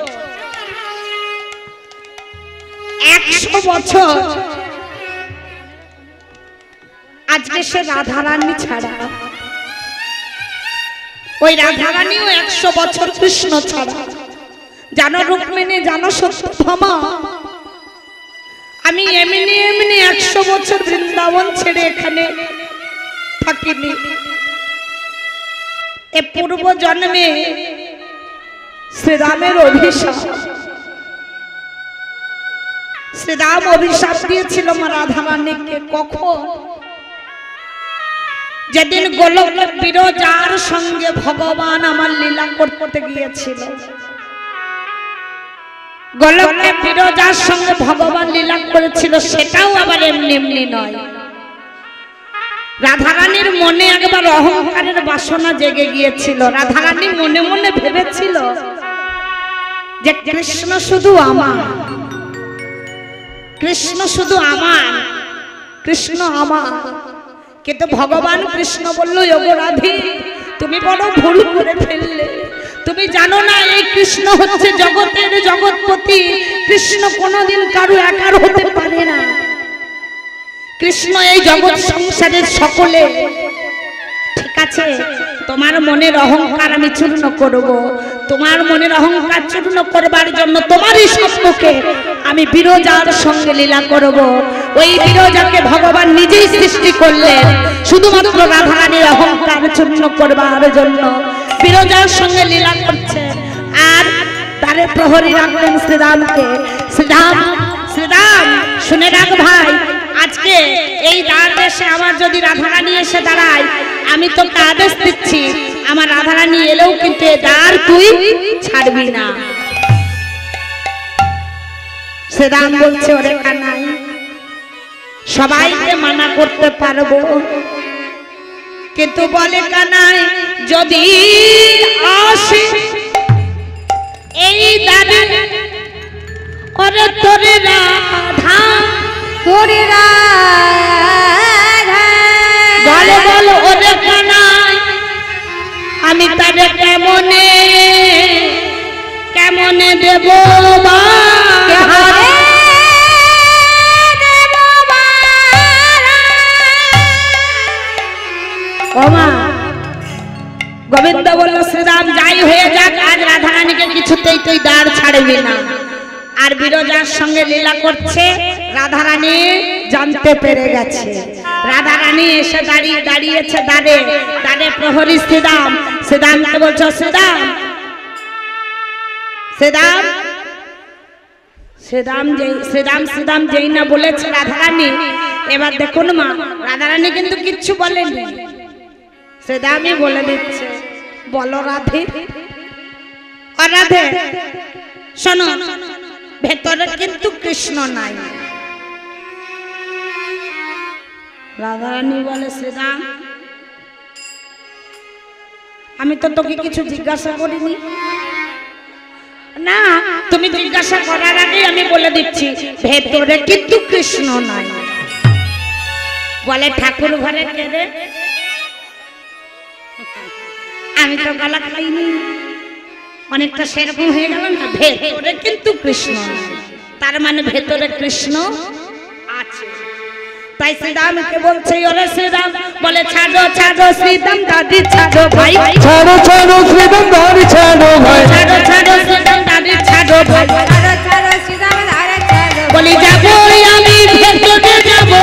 100 বছর। আজকে সে রাধারানী ছাড়া, ওই রাধারানীও 100 বছর কৃষ্ণ ছাড়া। জানো রুক্মিণী, জানো সত্যভামা, আমি এমনি এমনি 100 বছর বৃন্দাবন ছেড়ে এখানে থাকিনি। এ পূর্ব জন্মে শ্রীরামের অভিশাপ, শ্রীরাম অভিশাপ দিয়েছিল মা রাধারানীকে। কখন? যেদিন গোলকে বিরজার সঙ্গে ভগবান আমার লীলা করতে গিয়েছিল, গোলকে বিরজার সঙ্গে ভগবান লীলা করেছিল, সেটাও আবার এমনি এমনি নয়। রাধারানীর মনে একবার অহংকারের বাসনা জেগে গিয়েছিল। রাধারানী মনে মনে ভেবেছিল যে কৃষ্ণ শুধু আমার, কৃষ্ণ শুধু আমার, কৃষ্ণ আমার। কিন্তু ভগবান কৃষ্ণ বলল, ওগো রাধে, তুমি বড় ভুল করে ফেললে। তুমি জানো না এই কৃষ্ণ হচ্ছে জগতের জগৎপতি। কৃষ্ণ কোনোদিন কারো একার হতে পারে না। কৃষ্ণ এই জগৎ সংসারের সকলে। ঠিক আছে, তোমার মনের অহংকার আমি চূর্ণ করব। তোমার মনের অহংকার চূর্ণ করবার জন্য তোমারই সম্মুখে আমি বিরজার সঙ্গে লীলা করব। ওই বিরজাকে ভগবান নিজেই সৃষ্টি করলেন শুধুমাত্র রাধারানীর অহংকার চূর্ণ করবার জন্য। বিরজার সঙ্গে লীলা করছে, আর তারে প্রহরী রাখলেন শ্রীরামকে। শ্রীরাম, শ্রীরাম শুনে রাখ ভাই, আজকে এই দ্বার দেশে আমার যদি রাধারানী এসে দাঁড়ায়, আমি তোকে আদেশ দিচ্ছি, আমার রাধারানী এলেও কিন্তু এ দ্বার তুই ছাড়বি না। শ্রীরাম বলছে, ওরে কানাই, সবাইকে মানা করতে পারবো, কিন্তু বলে কানাই যদি আসে এই দ্বারে, ওরে তোরে রাধা, তোরে রাধা, বলে বলো ওরে কানাই, আমি তারে কেমনে কেমনে দেব কেমনে দেব ওমা। গোবিন্দ বলল, শ্রীরাম যাই হয়ে যাক, আজ রাধারানীকে কিছুতেই তুই দ্বার ছাড়বি না। আর বিরজার সঙ্গে লীলা করছে, রাধারানী জানতে পেরে গেছে। রাধারানী এসে দাঁড়িয়েছে দ্বারে। দ্বারে প্রহরী শ্রীরাম। শ্রীরামকে বলছো, শ্রীরাম, শ্রীরাম, শ্রীরাম, শ্রীরাম যেই না বলেছে রাধারানী, এবার দেখুন মা, রাধারানী কিন্তু কিচ্ছু বলেনি, শ্রীরামই বলে দিচ্ছে, বলো রাধে। আর রাধে শোনো, ভেতরে কিন্তু কৃষ্ণ নাই। রাধারানী বলে, শ্রীরাম, আমি তো তোকে কিছু জিজ্ঞাসা করিনি। না, তুমি জিজ্ঞাসা করার আগে আমি বলে দিচ্ছি, ভেতরে কিন্তু কৃষ্ণ নাই। বলে, ঠাকুর ঘরে কেড়ে আমি তো গলা খাইনি। অনেকটা সেরকম হয়ে গেল না, ভেতরে কিন্তু কৃষ্ণ নাই। তার মানে ভেতরে কৃষ্ণ আছে। তাই শ্রীরামকে বলছে, ওরে শ্রীরাম, বলে ছাড়ো ছাড়ো শ্রীরাম দাদি ছাড়ো ভাই, ছাড়ো ছাড়ো শ্রীরাম দাদি ছাড়ো ভাই, ছাড়ো ছাড়ো শ্রীরাম দাদি ছাড়ো ভাই, ছাড়ো ছাড়ো শ্রীরাম ধারে ছাড়ো, বলি যাবো আমি ভেতরে যাবো,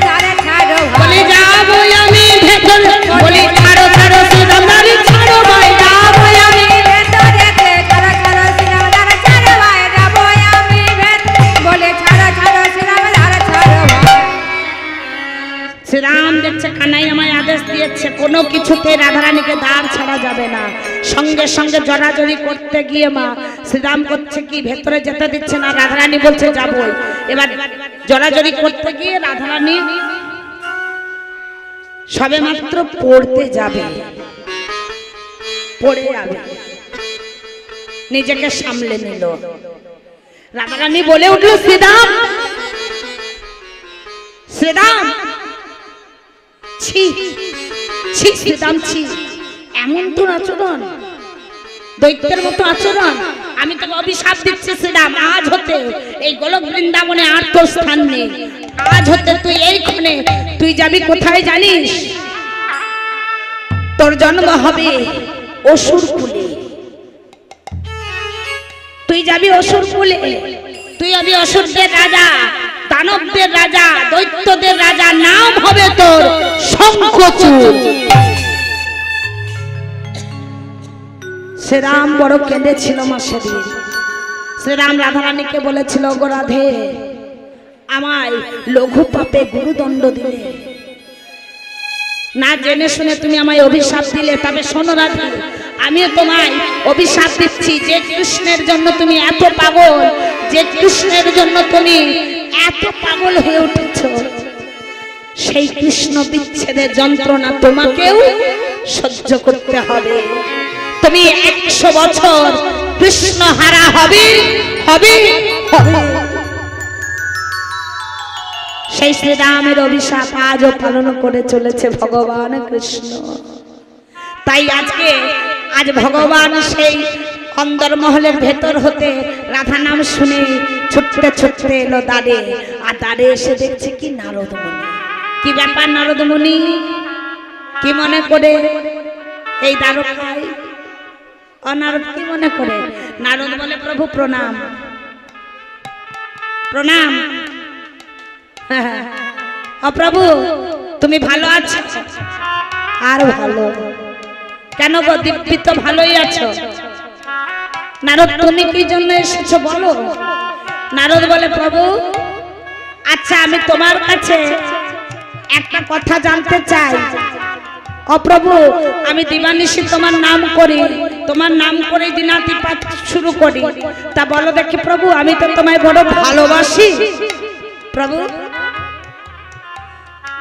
ধারে ছাড়ো, বলি যাবো আমি ভেতরে, বলি ছাড়ো ছাড়ো শ্রীরাম দাদি ছাড়ো ভাই, যাবো আমি ভেতরেতে, ছাড়ো ছাড়ো শ্রীরাম ধারে ছাড়ো ভাই, যাবো আমি বলে ছাড়ো ছাড়ো শ্রীরাম ধারে ছাড়ো ভাই। শ্রীরাম দেখছে কানাই আমায় আদেশ দিয়েছে, কোনো কিছুতে রাধারানীকে দ্বার ছাড়া যাবে না। সঙ্গে সঙ্গে জড়াজড়ি করতে গিয়ে মা শ্রীরাম করছে কি, ভেতরে যেতে দিচ্ছে না। রাধারানী বলছে যাবই। এবার জড়াজড়ি করতে গিয়ে রাধারানী সবে মাত্র পড়তে যাবে, পড়ে যাবে, নিজেকে সামলে নিল। রাধারানী বলে উঠল, শ্রীরাম, শ্রীরাম, ছি ছি শ্রীরাম, ছি, এমন তোর আচরণ, দৈত্যের মতো আচরণ। আমি তোকে অভিশাপ দিচ্ছি শ্রীরাম, আজ হতে এই গোলক বৃন্দাবনে আর তোর স্থান নেই। আজ হতে তুই এইখানে, তুই যাবি কোথায় জানিস? তোর জন্ম হবে অসুর কুলে। তুই যাবি অসুর কুলে, তুই যাবি অসুরদের রাজা, দানবদের রাজা, দৈত্যদের রাজা। নাম হবে তোর শঙ্খচূড়। শ্রীরাম বড় কেঁদেছিল মা সেদিন। শ্রীরাম রাধারানীকে বলেছিল, গো রাধে, আমায় লঘু পাপে গুরুদণ্ড দিলে, না জেনে শুনে তুমি আমায় অভিশাপ দিলে, তবে শোনো রাধা, আমিও তোমায় অভিশাপ দিচ্ছি। যে কৃষ্ণের জন্য তুমি এত পাগল, যে কৃষ্ণের জন্য তুমি এত পাগল হয়ে উঠেছ, সেই কৃষ্ণ বিচ্ছেদের যন্ত্রণা তোমাকেও সহ্য করতে হবে। তুমি 100 বছর কৃষ্ণ হারা হবে হবে হবে। সেই শ্রীরামের অভিশাপ আজও পালন করে চলেছে ভগবান কৃষ্ণ। তাই আজ ভগবান সেই অন্দরমহলের ভেতর হতে রাধা নাম শুনে ছুটতে ছুটতে এলো দ্বারে। আর দ্বারে এসে দেখছে কি নারদ মুনি। কি ব্যাপার নারদ মুনি? কি মনে করে এই দ্বারকায়? অনারদ কি মনে করে? নারদ বলে, প্রভু প্রণাম প্রণাম। প্রভু তুমি ভালো আছো? আর ভালো কেন গো? দিব্যি তো ভালোই আছো। নারদ তুমি কি জন্য এসেছো বলো? নারদ বলে, প্রভু আচ্ছা আমি তোমার কাছে একটা কথা জানতে চাই। প্রভু আমি দিবানিশি তোমার নাম করি, তোমার নাম করে দিনাতিপাত শুরু করি, তা বলো দেখি প্রভু, আমি তো তোমায় বড় ভালোবাসি প্রভু,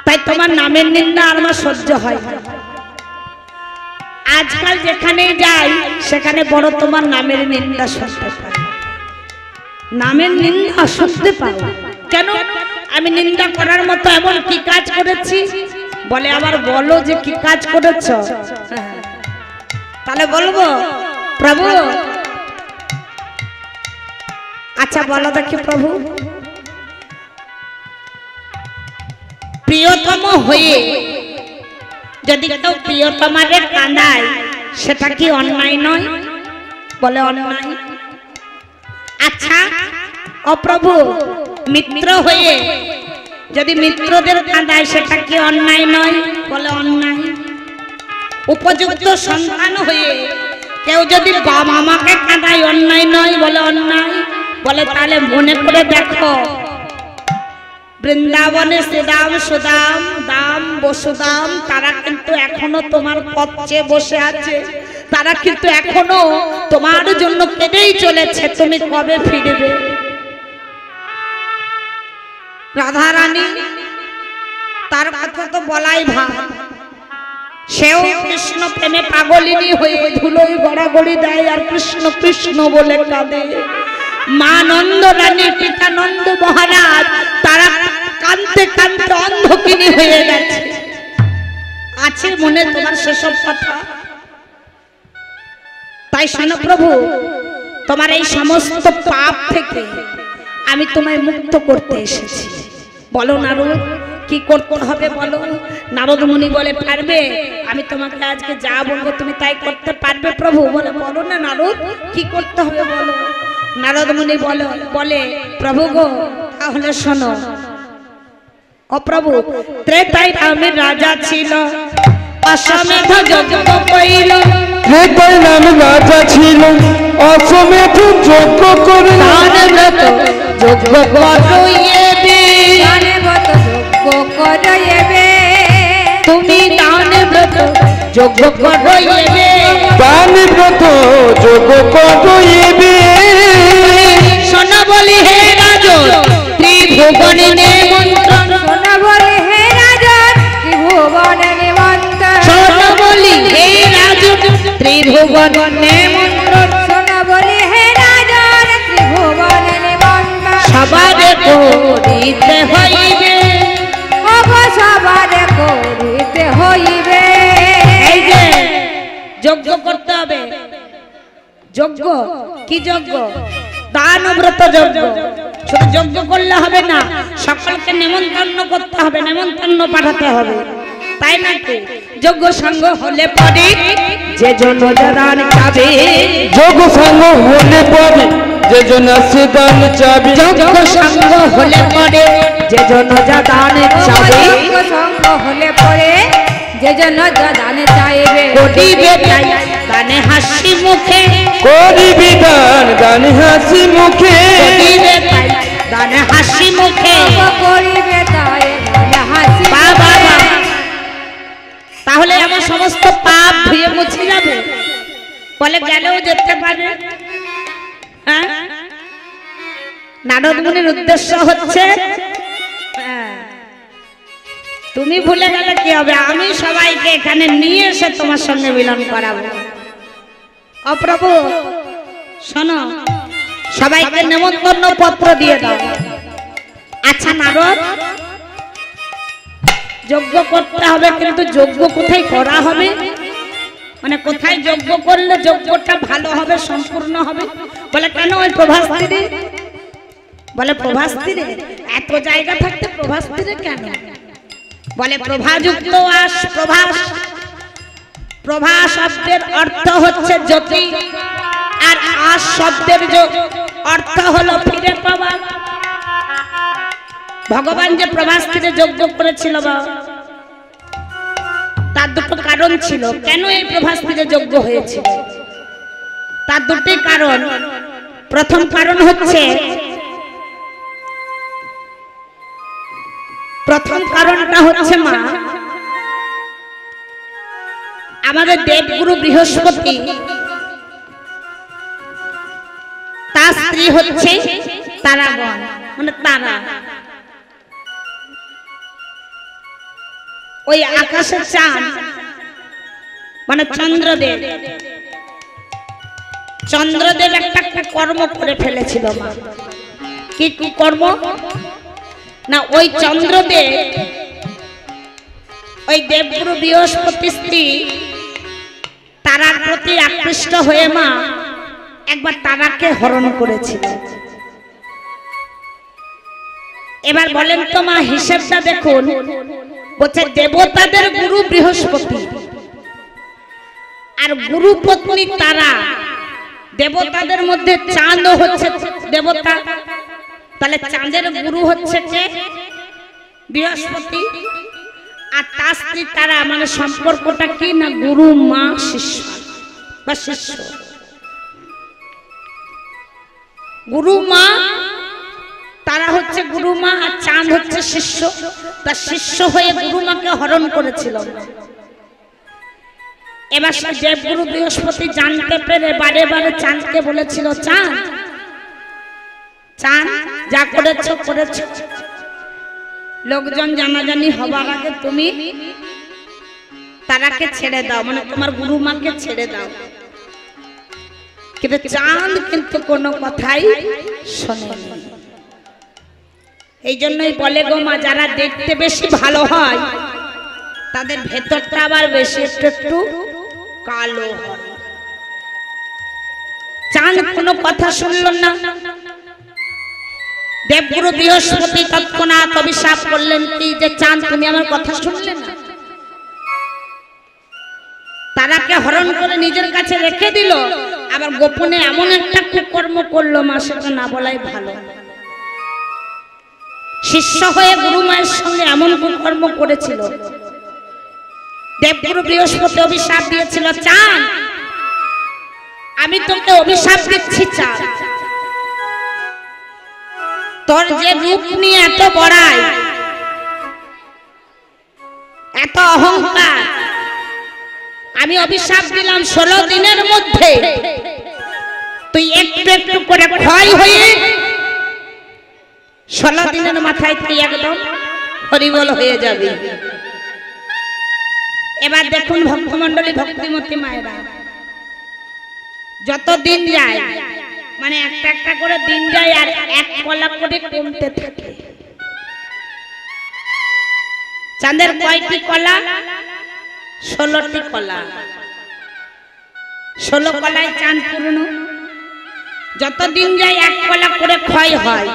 তাই তোমার নামের নিন্দা আর আমার সহ্য হয় না। আজকাল যেখানে যাই সেখানে বড় তোমার নামের নিন্দা শুনতে পাই। নামের নিন্দা শুনতে পাই কেন? আমি নিন্দা করার মতো এমন কি কাজ করেছি? বলে আবার বলো যে কি কাজ করেছ। তাহলে বলবো প্রভু। আচ্ছা বলো দেখি প্রভু, প্রিয়তম হয়ে যদি কেউ প্রিয়তমারে কাঁদায় সেটা কি অন্যায় নয়? বলে অন্যায়। আচ্ছা অপ্রভু মিত্র হয়ে যদি মিত্রদের কাঁদায় সেটা কি অন্যায় নয়? বলে অন্যায়। উপযুক্ত সন্তান হয়ে কেউ যদি বাবা মাকে কাঁদায় অন্যায় নয়? বলে অন্যায়। বলে তাহলে মনে করে দেখো, বৃন্দাবনে শ্রীদাম সুদাম দাম বসুদাম তারা কিন্তু এখনো তোমার পথে বসে আছে, তারা কিন্তু এখনো তোমার জন্য কেঁদেই চলেছে। তুমি কবে ফিরবে? রাধা রানী তার কথা তো বলাই ভাব। সেও কৃষ্ণ প্রেমে পাগলিনী হয়ে ধুলোয় গড়াগড়ি দেয় আর কৃষ্ণ কৃষ্ণ বলে কাঁদে। মা নন্দ রানী পিতা নন্দ মহারাজ তারা কাঁদতে কাঁদতে অন্ধকিনী হয়ে গেছে। আছে মনে তোমার সেসব কথা? তাই শোনো প্রভু, তোমার এই সমস্ত পাপ থেকে আমি তোমায় মুক্ত করতে এসেছি। বলো নারদ কি করতে হবে বলো। নারদ মুনি বলে, পারবে? আমি তোমাকে আজকে যা বলবো তুমি তাই করতে পারবে প্রভু? বলে বলো না নারদ কি করতে হবে বলো। নারদ মুনি বলে প্রভু গো তাহলে শোনো। প্রভু ত্রেতায় রামের রাজা ছিল, অশ্বমেধ যজ্ঞ কইল। ত্রেতায় রাম রাজা ছিল, অশ্বমেধ যজ্ঞ করিল। যজ্ঞ করইবে, তুমি দান ব্রত যজ্ঞ করইবে, দান ব্রত যজ্ঞ করইবে। শোনা বলি হে রাজন ত্রিভুবনে নিমন্ত্রণ, শোনা বলি হে রাজন ত্রিভুবনে নিমন্ত্রণ, শোনা বলি হে রাজন ত্রিভুবনে নিমন্ত্রণ, শোনা বলি হে রাজন ত্রিভুবনে নিমন্ত্রণ। সবারে করিতে হইবে, সবারে করিতে হইবে। এই যে যজ্ঞ করতে হবে। যজ্ঞ কি যজ্ঞ? দান ব্রত যজ্ঞ। শুধু যজ্ঞ করলে হবে না, সকলকে নেমন্তন্ন করতে হবে, নেমন্তন্ন পাঠাতে হবে, তাই নাকি? যজ্ঞ সঙ্গ হলে পরে যে জন দান চাবে, যোগ সঙ্গ হলে পরে যে জন দান চাবে, যজ্ঞ সঙ্গ হলে পরে যে জন দান চাবে, যজ্ঞ সঙ্গ হলে পরে যে জন দান চাইবে। করিবে তাই দানে হাসি মুখে, করিবে দান দান হাসি মুখে, করিবে তাই দানে হাসি মুখে। করিবে তাই দান হাসি বাবা মুখে। তাহলে আমার সমস্ত পাপ ধুয়ে মুছে যাবে? বলে গেলেও যেতে পারে। হ্যাঁ, নারদ মুনির উদ্দেশ্য হচ্ছে তুমি ভুলে গেলে কি হবে, আমি সবাইকে এখানে নিয়ে এসে তোমার সঙ্গে মিলন করাবো। অপ্রভু শোনো, সবাইকে নেমন্তন্ন পত্র দিয়ে দাও। আচ্ছা নারদ, যজ্ঞ করতে হবে, কিন্তু যজ্ঞ কোথায় করা হবে? মানে কোথায় যজ্ঞ করলে যজ্ঞটা ভালো হবে, সম্পূর্ণ হবে? বলে কেন ওই প্রভাস তীরে? বলে প্রভাস তীরে? এত জায়গা থাকতে প্রভাস তীরে কেন? বলে প্রভাযুক্ত আস প্রভাস। প্রভা শব্দের অর্থ হচ্ছে জ্যোতি, আর আস শব্দের অর্থ হলো ফিরে পাওয়া। ভগবান যে প্রভাস তীরে যজ্ঞ করেছিল তার দুটো কারণ ছিল। কেন এই প্রভাস তীরে যজ্ঞ হয়েছিল? তার দুটি কারণ। প্রথম কারণ হচ্ছে, প্রথম কারণটা হচ্ছে মা, আমাদের দেবগুরু বৃহস্পতি, তার স্ত্রী হচ্ছে তারাগণ, মানে তারা। ওই আকাশের চাঁদ মানে চন্দ্রদেব, চন্দ্রদেব একটা কর্ম করে ফেলেছিল মা। কি কর্ম না, ওই চন্দ্রদেব ওই দেবগুরু বৃহস্পতি স্ত্রী তারার প্রতি আকৃষ্ট হয়ে মা একবার তারাকে হরণ করেছিল। এবার বলেন তো মা, হিসেবটা দেখুন। বলছে দেবতাদের গুরু বৃহস্পতি আর গুরু পত্নী তারা, দেবতাদের মধ্যে চাঁদ হচ্ছে দেবতা, তাহলে চাঁদের গুরু হচ্ছে কে? বৃহস্পতি। আর তার স্ত্রী তারা, মানে সম্পর্কটা কি না, গুরু মা শিষ্য বা শিষ্য। গুরু মা, তারা হচ্ছে গুরু মা, আর চাঁদ হচ্ছে শিষ্য। তার শিষ্য হয়ে গুরু মাকে হরণ করেছিল। এবার দেবগুরু বৃহস্পতি জানতে পেরে বারে বারে চাঁদকে বলেছিল, চাঁদ চাঁদ যা করেছ করেছ, লোকজন জানাজানি হবার আগে তুমি তারাকে ছেড়ে দাও, মানে তোমার গুরু মাকে ছেড়ে দাও। কিন্তু চাঁদ কিন্তু কোনো কথাই শোনেনি। এই জন্যই বলে গো মা, যারা দেখতে বেশি ভালো হয় তাদের ভেতরটা আবার বেশি একটু কালো হয়। চাঁদ কোনো কথা শুনল না। দেবগুরু বৃহস্পতি তৎক্ষণাৎ অভিশাপ করলেন কি, যে চাঁদ তুমি আমার কথা শুনলে না। তারাকে হরণ করে নিজের কাছে রেখে দিল, আবার গোপনে এমন একটা কুকর্ম করলো মা, সেটা না বলাই ভালো। শিষ্য হয়ে গুরু মায়ের সঙ্গে এমন কুকর্ম করেছিল। দেবগুরু বৃহস্পতি অভিশাপ দিয়েছিল, চাঁদ আমি তোকে অভিশাপ দিচ্ছি, চাঁদ তোর যে রূপ নিয়ে এত বড়াই, এত অহংকার, আমি অভিশাপ দিলাম 16 দিনের মধ্যে তুই একটু একটু করে ক্ষয় হয়ে 16 দিনের মাথায় তুই একদম হরিবল হয়ে যাবে। এবার দেখুন ভক্তমণ্ডলী, ভক্তিমতী মায়েরা, যত দিন যায় মানে একটা একটা করে দিন যায় আর এক কলা করে কমতে থাকে। চাঁদের কয়টি কলা? 16টি কলা। 16 কলায় চাঁদ পূর্ণ। যত দিন যায় এক কলা করে ক্ষয় হয়।